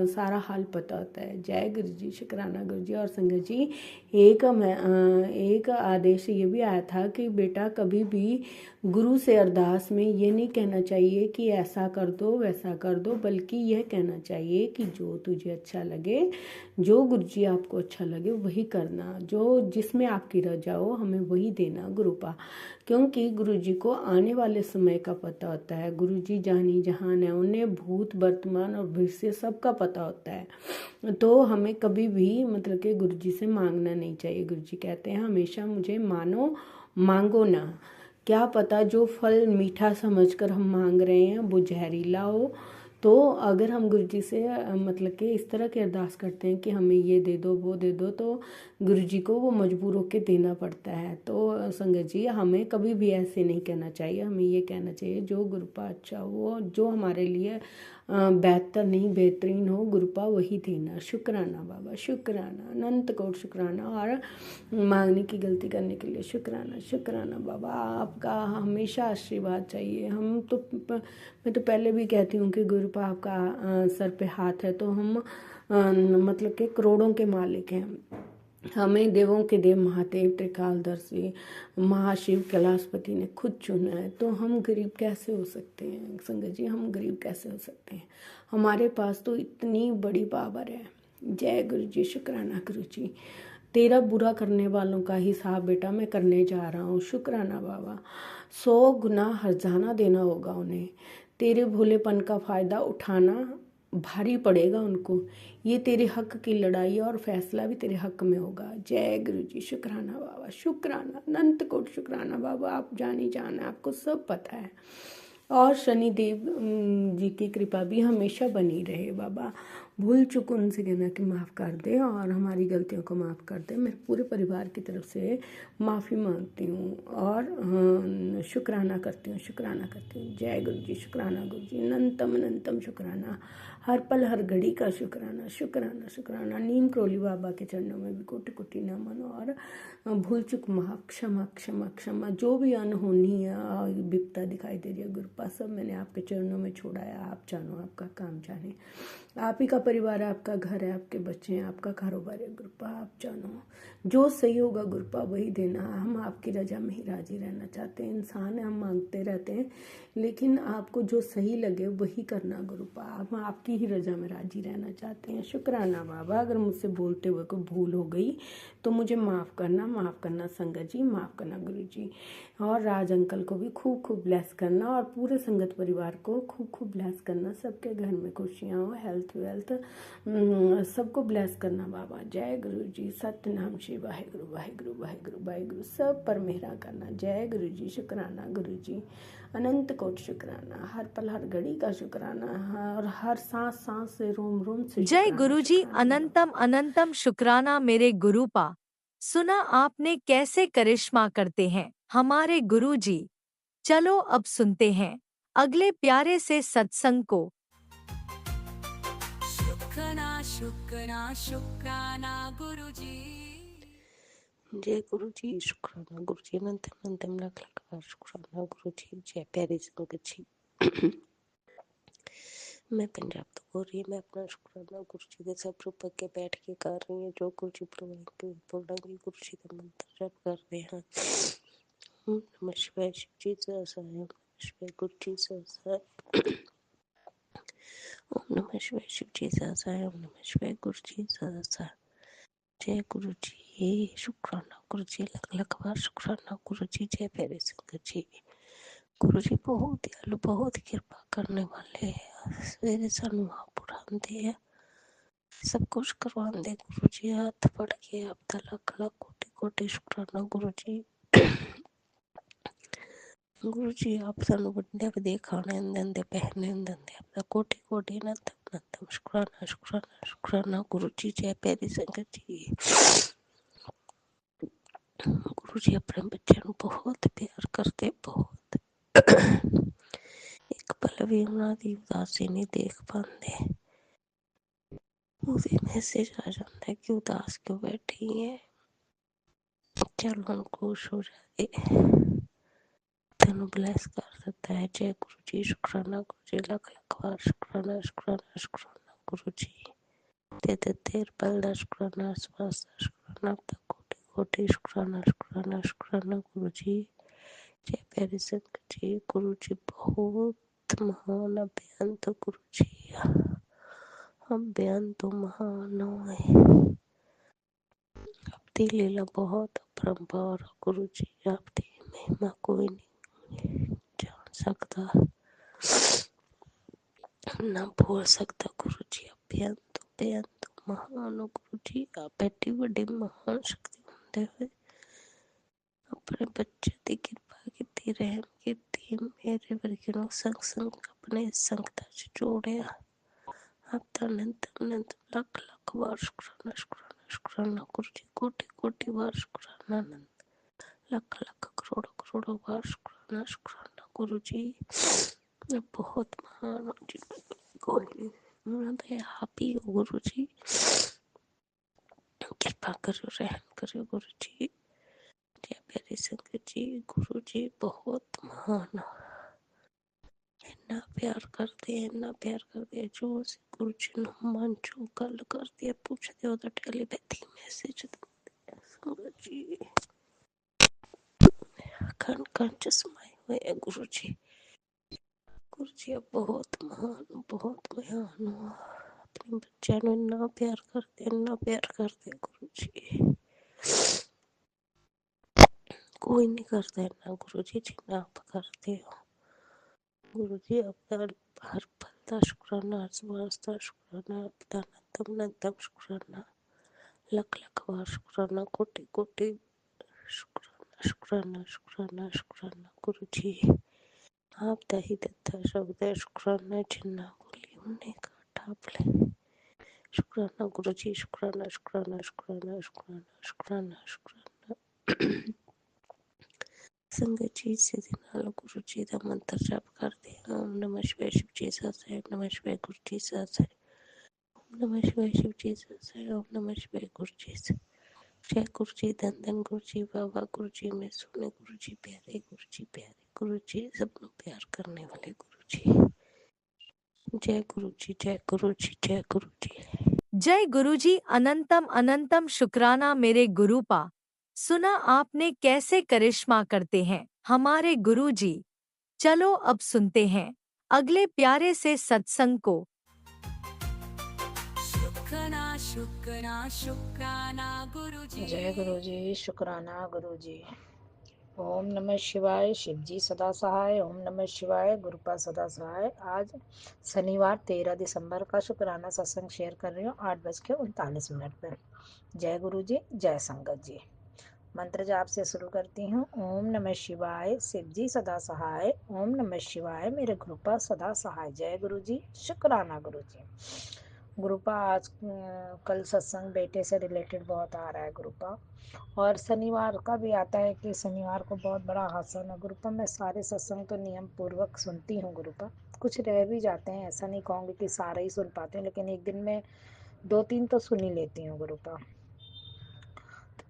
सारा हाल पता होता है। जय गुरु जी, शुक्राना गुरु जी। और संगत जी, एक आदेश ये भी आया था कि बेटा कभी भी गुरु से अरदास में ये नहीं कहना चाहिए कि ऐसा कर दो वैसा कर दो, बल्कि यह कहना चाहिए कि जो तुझे अच्छा लगे, जो गुरु जी आपको अच्छा लगे वही करना, जो जिसमें आपकी रजा हो हमें वही देना गुरुपा। क्योंकि गुरु जी को आने वाले समय का पता होता है। गुरु जी जानी जहान है, उन्हें भूत, वर्तमान और भविष्य सबका पता होता है। तो हमें कभी भी मतलब कि गुरु जी से मांगना नहीं चाहिए। गुरु जी कहते हैं हमेशा मुझे मानो, मांगो ना। क्या पता जो फल मीठा समझकर हम मांग रहे हैं वो जहरीला हो। तो अगर हम गुरु जी से मतलब कि इस तरह की अरदास करते हैं कि हमें ये दे दो वो दे दो, तो गुरु जी को वो मजबूर होकर देना पड़ता है। तो संगत जी, हमें कभी भी ऐसे नहीं कहना चाहिए। हमें ये कहना चाहिए जो गुरुपा अच्छा हो, जो हमारे लिए बेहतर नहीं बेहतरीन हो, गुरुपा वही देना। शुक्राना बाबा, शुक्राना, अनंत कोट शुक्राना। और मांगने की गलती करने के लिए शुक्राना, शुक्राना बाबा। आपका हमेशा आशीर्वाद चाहिए। मैं तो पहले भी कहती हूँ कि गुरुपा आपका सर पे हाथ है, तो हम मतलब कि करोड़ों के मालिक हैं। हमें देवों के देव महादेव त्रिकालदर्शी महाशिव कैलाशपति ने खुद चुना है, तो हम गरीब कैसे हो सकते हैं संगत जी? हम गरीब कैसे हो सकते हैं? हमारे पास तो इतनी बड़ी पावर है। जय गुरु जी, शुक्राना गुरु जी। तेरा बुरा करने वालों का हिसाब बेटा मैं करने जा रहा हूँ। शुक्राना बाबा। 100 गुना हर्जाना देना होगा उन्हें। तेरे भोलेपन का फ़ायदा उठाना भारी पड़ेगा उनको। ये तेरे हक की लड़ाई और फैसला भी तेरे हक में होगा। जय गुरु जी, शुक्राना बाबा, शुक्राना, अनंत कोट शुक्राना बाबा। आप जानी जाना, आपको सब पता है। और शनिदेव जी की कृपा भी हमेशा बनी रहे बाबा। भूल चुक उनसे कहना कि माफ़ कर दे और हमारी गलतियों को माफ़ कर दे। मैं पूरे परिवार की तरफ से माफ़ी मांगती हूँ और शुक्राना करती हूँ, शुक्राना करती हूँ। जय गुरु जी, शुक्राना गुरु जी, अनंतम अनंतम शुक्राना। हर पल हर घड़ी का शुक्राना, शुक्राना, शुक्राना। नीम क्रोली बाबा के चरणों में भी कोटि कोटि नमन। और भूल चुक माफ़, क्षमा क्षमा क्षमा। जो भी अनहोनी विपता दिखाई दे रही है गुरुपा, सब मैंने आपके चरणों में छोड़ा है। आप जानो, आपका काम जाने। आप ही का परिवार है, आपका घर है, आपके बच्चे हैं, आपका कारोबार है गुरुपा। आप जानो जो सही होगा गुरुपा वही देना। हम आपकी रजा में ही राजी रहना चाहते हैं। इंसान है, हम मांगते रहते हैं, लेकिन आपको जो सही लगे वही करना गुरुपा। हम आपकी ही रजा में राजी रहना चाहते हैं। शुक्राना बाबा। अगर मुझसे बोलते हुए कोई भूल हो गई तो मुझे माफ़ करना, माफ़ करना संगत जी, माफ़ करना गुरु जी। और राज अंकल को भी खूब खूब ब्लेस करना और पूरे संगत परिवार को खूब खूब ब्लेस करना। सबके घर में खुशियाँ हो, हेल्थ वेल्थ सबको ब्लेस करना बाबा। जय गुरु जी, सतनाम श्री वाहेगुरु वाहेगुरु वाहेगुरु वाहेगुरु। सब पर मेहरा करना। जय गुरु जी, शुक्राना गुरु जी, अनंत कोट शुक्राना। हर पल हर घड़ी का शुक्राना और हर सांस सांस से रोम रोम से जय गुरु जी, अनंतम अनंतम शुक्राना मेरे गुरुपा। सुना आपने कैसे करिश्मा करते हैं हमारे गुरु जी। चलो अब सुनते हैं अगले प्यारे से सत्संग को। शुक्राना गुरुजी जय गुरु जी। शुक्राना गुरु जी। अनंतम अनंतम लाख लाख बार शुक्राना गुरु जी। जय प्यारी संगत जी। मैं पंजाब तो बोल रही, मैं अपना शुक्राना गुरु जी के सब रूप के बैठ के कर रही हूँ। जो गुरु जी बोलेंगे गुरु जी का मंत्र जप करते हैं। ओम नमः शिवाय। शिव जी सहस्राय। ओम नमः शिवाय। गुरु जी सहस्राय। ओम नमः शिवाय। शिव जी सहस्राय। ओम नमः शिवाय। गुरु जी सहस्राय। जय गुरु जी। शुक्राना गुरु जी। लख लख बार शुक्राना गुरु जी। जय प्यारे संगत जी। गुरु जी बहुत दयालु, बहुत कृपा करने वाले हैं। सवेरे सानू आप उठाते हैं, सब कुछ करवाते गुरु जी। हाथ पड़ के आपका लख लख कोटि कोटि शुक्राना गुरु जी। गुरु जी आप सानू वड्डे वड्डे खाने देंदे, पहने देंदे, आपका कोटि कोटि नतम नतम शुक्राना शुक्राना शुक्राना गुरु जी। जय प्यारी संगत जी। गुरु जी अपने बच्चे नू बहुत प्यार करते, बहुत। एक पल भी उन्हां दी उदासी नहीं देख पाते। ਉਹਦੇ मैसेज आ जाता है कि उदास क्यों बैठी है, चल हम खुश हो जाए, तेनू ब्लेस कर देता है। जय गुरु जी। शुक्राना गुरु जी। लख लख बार शुक्राना शुक्राना शुक्राना गुरु जी। तेरे देर पल दा शुक्राना, आसपास दा शुक्राना, आपका कोटि कोटि शुक्राना शुक्राना शुक्राना गुरु जी। जय प्यारी संगत जी। गुरु जी बहुत महान अभ्यंत गुरु जी। अभ्यंत महान है। आपकी लीला बहुत अपरंपार गुरु जी। आपकी महिमा कोई नहीं जान सकता, ना बोल सकता गुरु जी। अभ्यंत अभ्यंत महान गुरु जी। आप एडी बड़ी महान शक्ति होंदे हुए अपने बच्चे की कृपा की, रहम की, मेरे वर्गे नूं संग संग अपने संगता च जोड़िया। आपका अनंत अनंत लख लख बार शुक्राना शुक्राना शुक्राना गुरु जी। कोटि कोटि बार शुक्राना, अनंत लख लख करोड़ों करोड़ों बार शुक्राना शुक्राना गुरु जी। बहुत महान हो जी, कोई नहीं, आप ही हो गुरु जी। कृपा करो, रहम करो गुरु जी। जय प्यारी संगत जी। गुरु जी बहुत महान, इन्ना प्यार करते हैं, इन्ना प्यार करते हैं। जो से गुरु जी नूं मन चो गल करते हैं, पूछते हो तो टेलीपैथी मैसेज दिंदे संगत जी। कण कण च समाए हुए हैं गुरु जी। गुरु जी बहुत महान, बहुत महान हो। अपने बच्चों नूं इन्ना प्यार करते, इन्ना प्यार करते गुरु जी। कोई नहीं करता इन्ना गुरु जी जिन्ना आप करते हो गुरु जी। आपका हर पल का शुक्राना, हर सांस का शुक्राना, आपका अनंतम अनंतम शुक्राना, लख लख बार शुक्राना, कोटि कोटि शुक्राना शुक्राना शुक्राना शुक्राना गुरु जी। आपका ही दत्ता शब्द है शुक्राना, जिन्ना बोली उन्हें का ठाप ले। शुक्राना गुरु जी। शुक्राना शुक्राना शुक्राना शुक्राना शुक्राना शुक्राना संगत जी। इसी दिन गुरु जी का मंत्र जप करते हैं। ओम नमः शिवाय। शिव जी सहस्राय। ओम नमः शिवाय। गुरु जी सहस्राय। ओम नमः शिवाय। शिव जी सहस्राय। ओम नमः शिवाय। गुरु जी जय गुरु जी। धन धन गुरु जी। बाबा गुरु जी में सोने गुरु जी। प्यारे गुरु जी, प्यारे गुरु जी, सबको प्यार करने वाले गुरु जी। जय गुरु जी। जय गुरु जी। जय गुरु जी। जय गुरुजी। अनंतम अनंतम शुक्राना मेरे गुरुपा। सुना आपने कैसे करिश्मा करते हैं हमारे गुरुजी। चलो अब सुनते हैं अगले प्यारे से सत्संग को। शुक्राना गुरुजी जय गुरु जी। शुक्राना गुरु जी। ओम नमः शिवाय। शिव जी सदा सहाय। ओम नमः शिवाय। गुरुपा सदा सहाय। आज शनिवार 13 दिसंबर का शुक्राना सत्संग शेयर कर रही हूँ 8:39 पर। जय गुरु जी। जय संगत जी। मंत्र जाप से शुरू करती हूँ। ओम नमः शिवाय। शिव जी सदा सहाय। ओम नमः शिवाय। मेरे गुरुपा सदा सहाय। जय गुरु जी। शुक्राना गुरु जी। गुरुपा आज कल सत्संग बेटे से रिलेटेड बहुत आ रहा है गुरुपा, और शनिवार का भी आता है कि शनिवार को बहुत बड़ा आसन है गुरुपा। मैं सारे सत्संग तो नियम पूर्वक सुनती हूँ गुरुपा, कुछ रह भी जाते हैं, ऐसा नहीं कहूँगी कि सारे ही सुन पाते हैं, लेकिन एक दिन में 2-3 तो सुन ही लेती हूँ गुरुपा।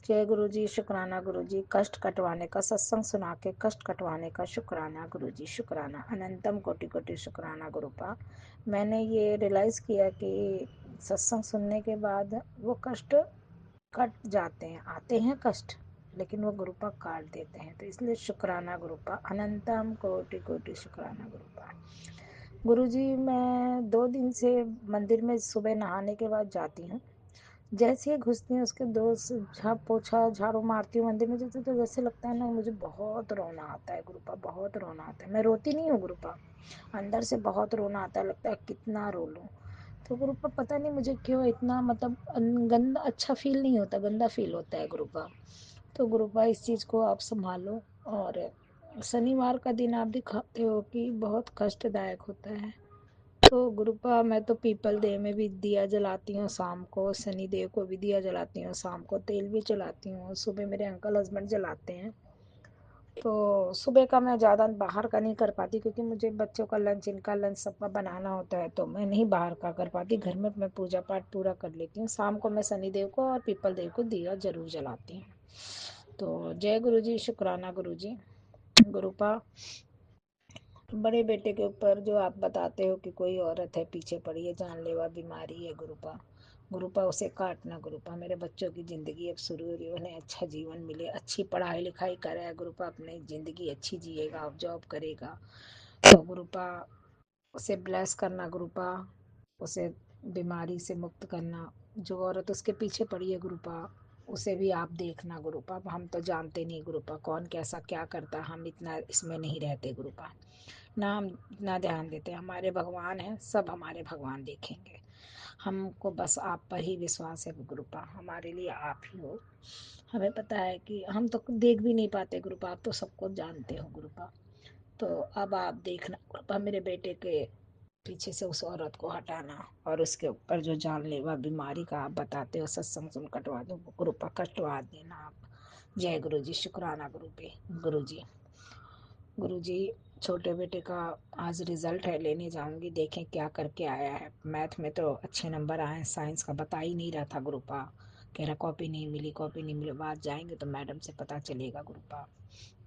जय गुरु जी, शुक्राना गुरु जी, कष्ट कटवाने का, सत्संग सुना के कष्ट कटवाने का शुक्राना गुरु जी, शुक्राना, अनंतम कोटि कोटि शुक्राना गुरुपा। मैंने ये रियलाइज़ किया कि सत्संग सुनने के बाद वो कष्ट कट जाते हैं, आते हैं कष्ट लेकिन वो गुरुपा काट देते हैं, तो इसलिए शुक्राना गुरुपा, अनंतम कोटि कोटि शुक्राना गुरुपा। गुरु जी, मैं 2 दिन से मंदिर में सुबह नहाने के बाद जाती हूँ। जैसे ही घुसती हूँ उसके 2 झाप पोछा झाड़ू मारती हूँ मंदिर में जाती हूँ, तो जैसे लगता है ना मुझे बहुत रोना आता है गुरुपा, बहुत रोना आता है। मैं रोती नहीं हूँ गुरुपा, अंदर से बहुत रोना आता है, लगता है कितना रो लूँ। तो गुरुपा पता नहीं मुझे क्यों इतना मतलब गंदा अच्छा फील नहीं होता, गंदा फील होता है गुरुपा। तो गुरुपा इस चीज़ को आप संभालो। और शनिवार का दिन आप दिखाते हो कि बहुत कष्टदायक होता है। तो गुरुपा मैं तो पीपल देव में भी दिया जलाती हूँ शाम को, शनि देव को भी दिया जलाती हूँ शाम को, तेल भी जलाती हूँ, सुबह मेरे अंकल हस्बैंड जलाते हैं। तो सुबह का मैं ज़्यादा बाहर का नहीं कर पाती क्योंकि मुझे बच्चों का लंच, इनका लंच सबका बनाना होता है, तो मैं नहीं बाहर का कर पाती। घर में मैं पूजा पाठ पूरा कर लेती हूँ। शाम को मैं शनि देव को और पीपल देव को दिया जरूर जलाती हूँ। तो जय गुरु जी, शुक्राना गुरु जी। गुरुपा, बड़े बेटे के ऊपर जो आप बताते हो कि कोई औरत है पीछे पड़ी है, जानलेवा बीमारी है गुरुपा, गुरुपा उसे काटना गुरुपा। मेरे बच्चों की ज़िंदगी अब शुरू हो रही है, उन्हें अच्छा जीवन मिले, अच्छी पढ़ाई लिखाई कराए गुरुपा, अपनी ज़िंदगी अच्छी जिएगा, अब जॉब करेगा। तो गुरुपा उसे ब्लेस करना गुरुपा, उसे बीमारी से मुक्त करना। जो औरत उसके पीछे पड़ी है गुरुपा, उसे भी आप देखना गुरुपा। हम तो जानते नहीं गुरुपा कौन कैसा क्या करता, हम इतना इसमें नहीं रहते गुरुपा, ना हम इतना ध्यान देते। हमारे भगवान हैं, सब हमारे भगवान देखेंगे। हमको बस आप पर ही विश्वास है गुरुपा, हमारे लिए आप ही हो। हमें पता है कि हम तो देख भी नहीं पाते गुरुपा, आप तो सबको जानते हो गुरुपा। तो अब आप देखना गुरुपा, मेरे बेटे के पीछे से उस औरत को हटाना, और उसके ऊपर जो जानलेवा बीमारी का आप बताते हो सत्संग सुन कटवा दो गुरुपा, कटवा देना आप। जय गुरु जी, शुक्राना गुरु जी। गुरु जी, छोटे बेटे का आज रिजल्ट है, लेने जाऊंगी, देखें क्या करके आया है। मैथ में तो अच्छे नंबर आए हैं, साइंस का बता ही नहीं रहा था गुरुपा, कह रहा कॉपी नहीं मिली, कॉपी नहीं मिली। बाद जाएंगे तो मैडम से पता चलेगा गुरुपा,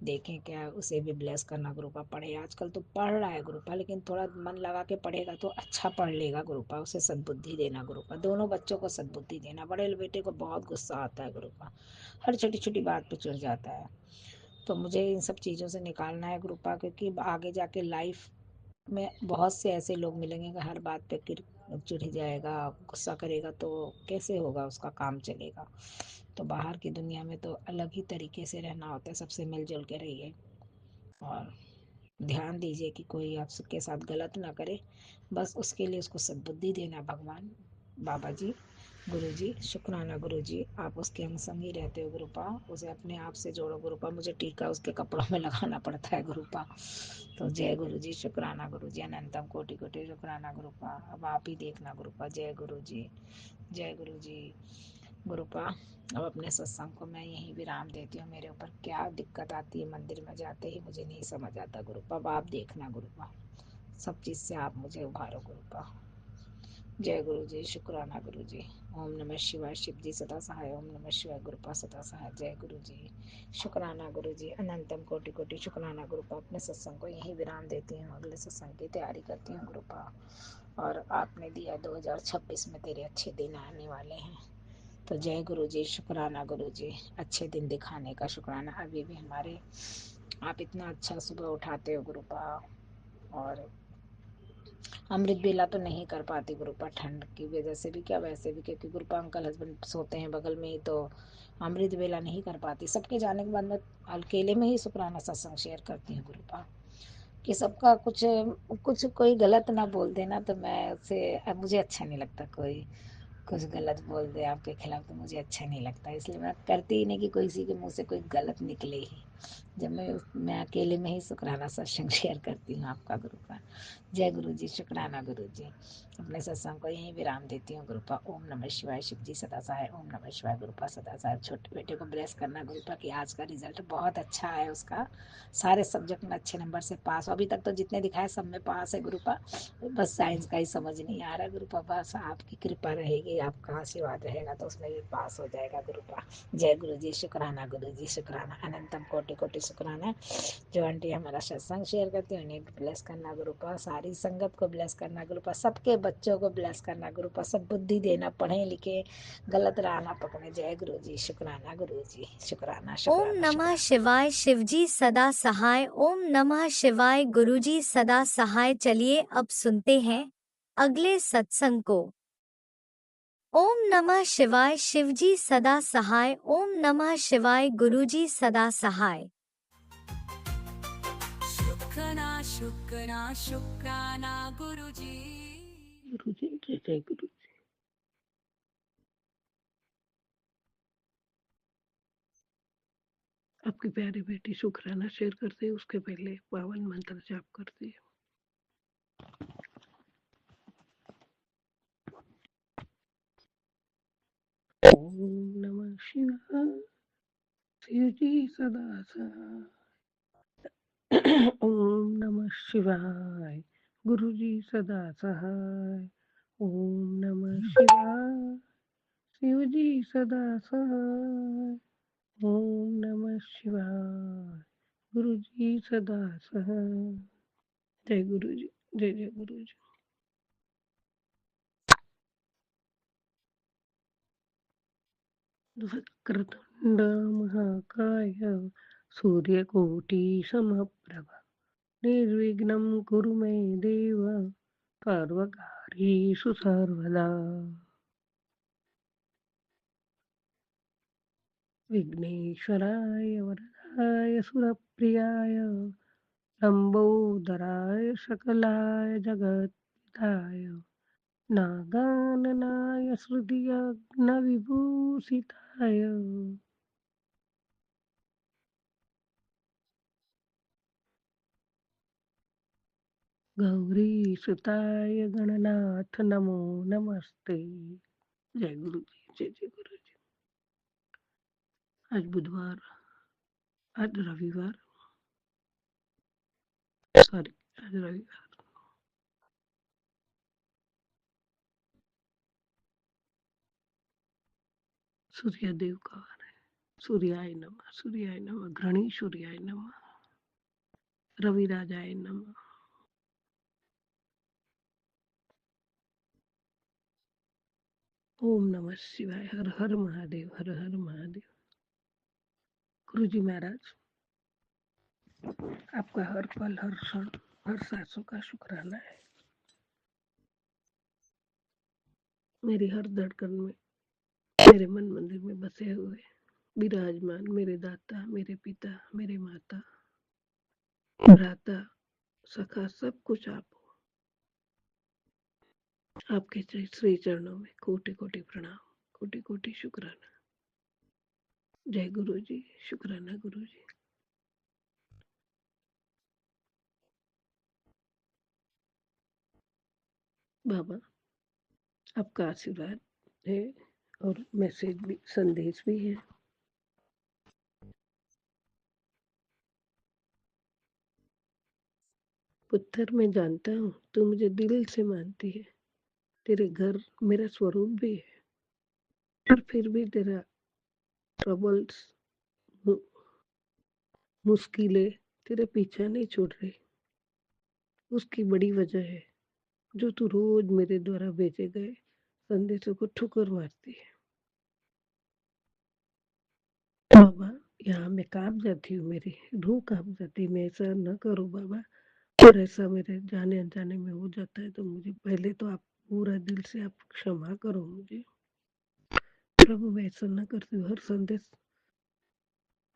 देखें क्या, उसे भी ब्लेस करना गुरुपा। पढ़े आजकल तो पढ़ रहा है गुरुपा, लेकिन थोड़ा मन लगा के पढ़ेगा तो अच्छा पढ़ लेगा गुरुपा, उसे सद्बुद्धि देना गुरुपा, दोनों बच्चों को सद्बुद्धि देना। बड़े बेटे को बहुत गुस्सा आता है गुरुपा, हर छोटी छोटी बात पे चिढ़ जाता है, तो मुझे इन सब चीज़ों से निकालना है गुरुपा, क्योंकि आगे जाके लाइफ में बहुत से ऐसे लोग मिलेंगे कि हर बात पे चिढ़ जाएगा, गुस्सा करेगा, तो कैसे होगा, उसका काम चलेगा। तो बाहर की दुनिया में तो अलग ही तरीके से रहना होता है, सबसे मिलजुल के रहिए और ध्यान दीजिए कि कोई आपके साथ गलत ना करे, बस उसके लिए उसको सद्बुद्धि देना भगवान, बाबा जी, गुरु जी, शुक्राना गुरु जी, आप उसके अंग संग ही रहते हो गुरुपा, उसे अपने आप से जोड़ो गुरुपा। मुझे टीका उसके कपड़ों में लगाना पड़ता है गुरुपा। तो जय गुरु जी, शुक्राना गुरु जी, अनंतम कोटि कोटि शुक्राना गुरुपा। अब आप ही देखना गुरुपा। जय गुरु जी, जय गुरु जी। गुरुपा, अब अपने सत्संग को मैं यहीं विराम देती हूँ। मेरे ऊपर क्या दिक्कत आती है मंदिर में जाते ही मुझे नहीं समझ आता गुरुपा, अब आप देखना गुरुपा, सब चीज़ से आप मुझे उभारो गुरुपा। जय गुरु जी, शुक्राना गुरु जी। ओम नमः शिवाय, शिव जी सदा सहाय, ओम नमः शिवाय, गुरुपा सदा सहाय। जय गुरु जी, शुक्राना गुरु जी, अनंतम कोटि कोटि शुक्राना गुरुपा। अपने सत्संग को यहीं विराम देती हूँ, अगले सत्संग की तैयारी करती हूँ गुरुपा। और आपने दिया 2026 में तेरे अच्छे दिन आने वाले हैं, तो जय गुरु जी, शुक्राना गुरु जी, अच्छे दिन दिखाने का शुक्राना। अभी भी हमारे आप इतना अच्छा सुबह उठाते हो गुरुपा, और अमृत बेला तो नहीं कर पाती गुरुपा, ठंड की वजह से भी क्या वैसे भी, क्योंकि गुरुपा अंकल हस्बैंड सोते हैं बगल में ही, तो अमृत बेला नहीं कर पाती। सबके जाने के बाद मैं अकेले में ही शुक्राना सत्संग शेयर करती हूँ गुरुपा, कि सबका कुछ कुछ कोई गलत ना बोल देना, तो मैं उसे, अब मुझे अच्छा नहीं लगता कोई कुछ गलत बोल दे आपके खिलाफ, तो मुझे अच्छा नहीं लगता, इसलिए मैं करती ही नहीं कि कोई किसी के मुंह से कोई गलत निकले ही। जब मैं अकेले में ही शुक्राना सत्संग शेयर करती हूँ आपका गुरु का। जय गुरु जी, शुक्राना गुरु जी। अपने सत्संग को यहीं विराम देती हूँ गुरुपा। ओम नमः शिवाय, शिव जी सदा सहाय। ओम नमः शिवाय गुरुपा सदा सहाय। छोटे बेटे को ब्लेस करना गुरुपा कि आज का रिजल्ट बहुत अच्छा है उसका, सारे सब्जेक्ट में अच्छे नंबर से पास। अभी तक तो जितने दिखाए सब में पास है गुरुपा, बस साइंस का ही समझ नहीं आ रहा गुरुपा। बस आपकी कृपा रहेगी, आपका आशीर्वाद रहेगा तो उसमें भी पास हो जाएगा गुरुपा। जय गुरु जी, शुक्राना गुरु जी, शुक्राना, अनंतम कोटि कोटि शुक्राना। जो आंटी हमारा सत्संग शेयर करती है उन्हें भी ब्लेस करना गुरुपा, सारी संगत को ब्लेस करना गुरुपा, सबके बच्चों को ब्लेस करना गुरुपा, सब बुद्धि देना, पढ़े लिखे, गलत राह ना पकड़े। जय गुरु जी, शुक्राना गुरु जी, शुक्राना ओम शुक्राना नमः शुक्राना। शिवाय, शिवजी सदा सहाय। ओम नमः शिवाय, गुरुजी सदा सहाय। चलिए अब सुनते हैं अगले सत्संग को। ओम नमः शिवाय, शिवजी सदा सहाय। ओम नमः शिवाय, गुरुजी सदा सहाय। शुक्राना शुक्राना शुक्राना गुरुजी। गुरु जी जय जय गुरु जी। आपकी प्यारी बेटी शुक्राना शेयर करते हैं, उसके पहले पावन मंत्र जाप करते हैं। ओम नमः शिवाय, शिव जी सदा सहाय। ओम नमः शिवाय, गुरु जी सदा सहाय। ओम नमः शिवाय, शिव जी सदा सहाय। ओम नमः शिवाय, गुरु जी सदा सहाय। जय गुरु जी, जय जय गुरु जी। वक्रतुंड महाकाय, सूर्यकोटि समप्रभ, निर्विघ्नं कुरु मे देव, सर्वकार्येषु सर्वदा। विघ्नेश्वराय वरदाय सुरप्रियाय, लंबोदराय सकलाय जगत्पिताय, नागाननाय श्रुतियज्ञविभूषिताय, गौरीसुताय गणनाथ नमो नमस्ते। जय गुरु जी, जय जय गुरु जी। आज बुधवार, आज रविवार, सॉरी आज रविवार, सूर्यदेव का वार है। सूर्याय नमः, सूर्याय नमः, घृणी सूर्याय नमः, रविराजाय नमः। ओम नमः शिवाय, हर हर महादेव, हर हर महादेव। गुरु जी महाराज, आपका हर पल, हर क्षण, हर सांसों का शुक्राना है। मेरी हर धड़कन में, मेरे मन मंदिर में बसे हुए विराजमान मेरे दाता, मेरे पिता, मेरे माता, भ्राता, सखा, सब कुछ आप हो। आपके श्री चरणों में कोटि कोटि प्रणाम, कोटि कोटि शुक्राना। जय गुरु जी, शुक्राना गुरु जी। बाबा, आपका आशीर्वाद है और मैसेज भी, संदेश भी है। पुत्र, मैं जानता हूँ तू मुझे दिल से मानती है। तेरे घर मेरा स्वरूप भी है, पर फिर भी तेरा ट्रबल्स, मुश्किलें तेरे पीछा नहीं छोड़ रही। उसकी बड़ी वजह है जो तू रोज मेरे द्वारा भेजे गए संदेशों को ठुकर मारती है। बाबा, यहाँ मैं कांप जाती हूँ, मेरी रूह कांप जाती है। मैं ऐसा न करूँ बाबा, और ऐसा मेरे जाने अनजाने में हो जाता है तो मुझे पहले तो आप पूरा दिल से आप क्षमा करो मुझे। प्रभु, मैं ऐसा न करती हूँ। हर संदेश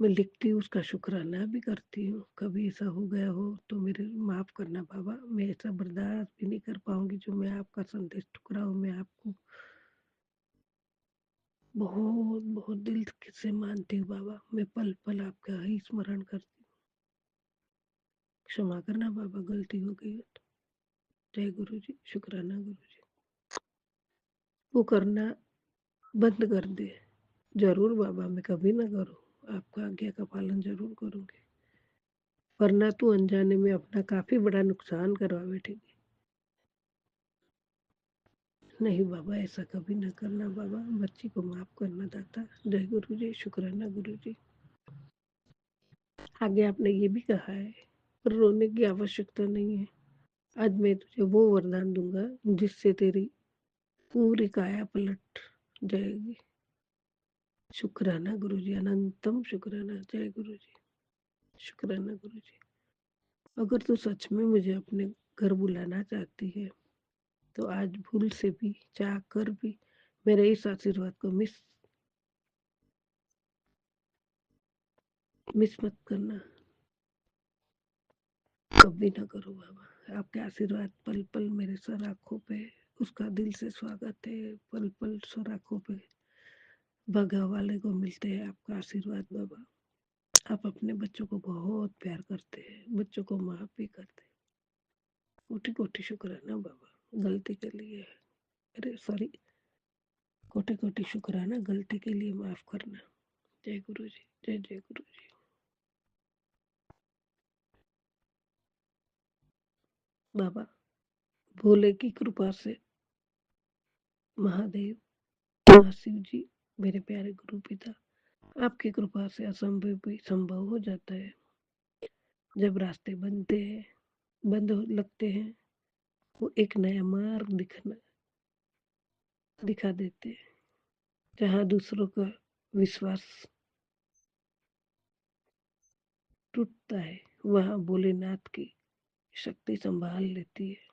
मैं लिखती हूँ, उसका शुक्राना भी करती हूँ। कभी ऐसा हो गया हो तो मेरे माफ करना बाबा। मैं ऐसा बर्दाश्त भी नहीं कर पाऊंगी जो मैं आपका संदेश ठुकराऊं। मैं आपको बहुत बहुत दिल से मानती हूँ बाबा। मैं पल पल आपका ही स्मरण करती हूँ। क्षमा करना बाबा, गलती हो गई है तो। जय गुरु जी, शुक्राना गुरु जी। वो करना बंद कर दे। जरूर बाबा, मैं कभी ना करूँ, आपका आज्ञा का पालन जरूर करूंगी, वरना तू अनजाने में अपना काफी बड़ा नुकसान करवा बैठेगी। नहीं बाबा, ऐसा कभी न करना बाबा, बच्ची को माफ करना दाता। जय गुरु जी, शुक्राना गुरु जी। आगे आपने ये भी कहा है, पर रोने की आवश्यकता नहीं है। आज मैं तुझे वो वरदान दूंगा जिससे तेरी पूरी काया पलट जाएगी। शुक्राना गुरु जी, अनंतम शुक्राना। जय गुरु जी, शुक्राना गुरु जी। अगर तू सच में मुझे अपने घर बुलाना चाहती है तो आज भूल से भी, चाह कर भी मेरे इस आशीर्वाद को मिस मत करना। कभी ना करो बाबा। आपके आशीर्वाद पल पल मेरे सर आंखों पे, उसका दिल से स्वागत है। पल पल सर आंखों पे भगा वाले को मिलते हैं आपका आशीर्वाद बाबा। आप अपने बच्चों को बहुत प्यार करते हैं, बच्चों को माफ भी करते हैं। कोटि कोटि शुक्राना बाबा, गलती के लिए, अरे सॉरी, कोटि कोटि शुक्राना, गलती के लिए माफ करना। जय गुरु जी, जय जय गुरु जी। बाबा, भोले की कृपा से महादेव, महाशिव जी, मेरे प्यारे गुरु पिता, आपकी कृपा से असंभव भी संभव हो जाता है। जब रास्ते बनते हैं, बंद लगते हैं, वो एक नया मार्ग दिखा देते हैं। जहाँ दूसरों का विश्वास टूटता है, वहाँ भोलेनाथ की शक्ति संभाल लेती है।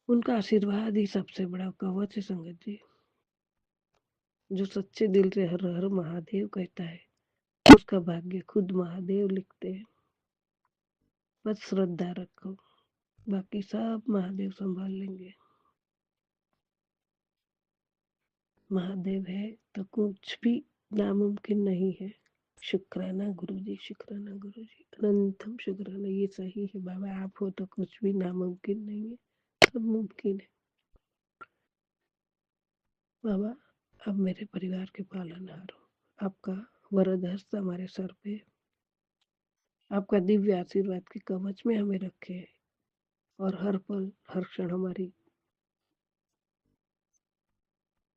उनका आशीर्वाद ही सबसे बड़ा कवच है संगत जी। जो सच्चे दिल से हर हर महादेव कहता है, उसका भाग्य खुद महादेव लिखते हैं। बस श्रद्धा रखो, बाकी सब महादेव संभाल लेंगे। महादेव है तो कुछ भी नामुमकिन नहीं है। शुक्राना गुरु जी, शुक्राना गुरु जी, अनंतम शुक्राना। ये सही है बाबा, आप हो तो कुछ भी नामुमकिन नहीं है, सब मुमकिन है। बाबा, अब मेरे परिवार के पालनहार हो। आपका वरद हस्त हमारे सर पे, आपका दिव्य आशीर्वाद के कवच में हमें रखे और हर पल हर क्षण हमारी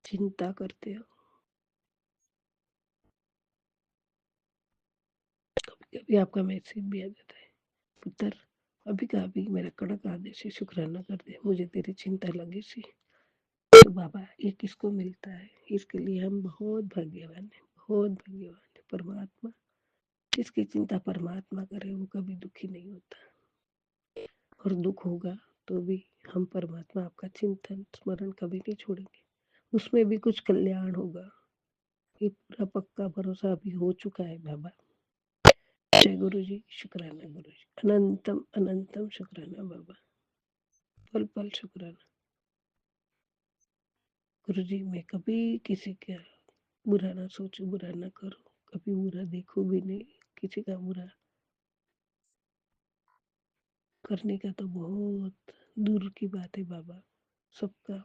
चिंता करते हो। कभी कभी आपका मैसेज भी आ जाता है, पुत्र अभी का अभी मेरा कड़क आदेश है, शुक्राना कर दे, मुझे तेरी चिंता लगी सी। तो बाबा, ये किसको मिलता है? इसके लिए हम बहुत भाग्यवान हैं, बहुत भाग्यवान है। परमात्मा, जिसकी चिंता परमात्मा करे वो कभी दुखी नहीं होता, और दुख होगा तो भी हम परमात्मा आपका चिंतन स्मरण कभी नहीं छोड़ेंगे, उसमें भी कुछ कल्याण होगा। ये पूरा पक्का भरोसा अभी हो चुका है बाबा। जय गुरु जी, शुक्राना गुरु जी, अनंतम अनंतम शुक्राना बाबा, पल पल शुक्राना। गुरु जी, मैं कभी किसी का बुरा ना सोचूं, बुरा ना करूं, कभी बुरा देखूं भी नहीं। किसी का बुरा करने का तो बहुत दूर की बात है बाबा। सबका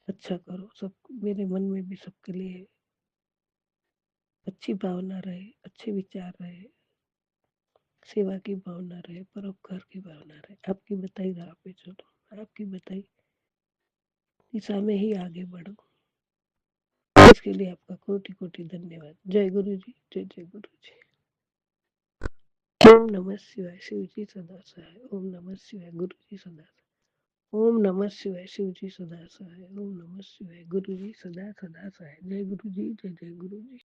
अच्छा करो, सब मेरे मन में भी सबके लिए अच्छी भावना रहे, अच्छे विचार रहे, सेवा की भावना रहे, परोपकार की भावना रहे। आपकी बताई राह पे चलो, आपकी बताई दिशा में ही आगे बढ़ो। इसके लिए आपका कोटि कोटि धन्यवाद। जय गुरु जी, जय जय गुरु जी। ओम नमः शिवाय, शिव जी सदा सहाय। ओम नमः शिवाय, गुरु जी सदा सहाय। ओम नमः शिवाय, शिव जी सदा सहाय। ओम नमः शिवाय, गुरु जी सदा सदा सहाय। जय गुरु जी, जय जय गुरु जी।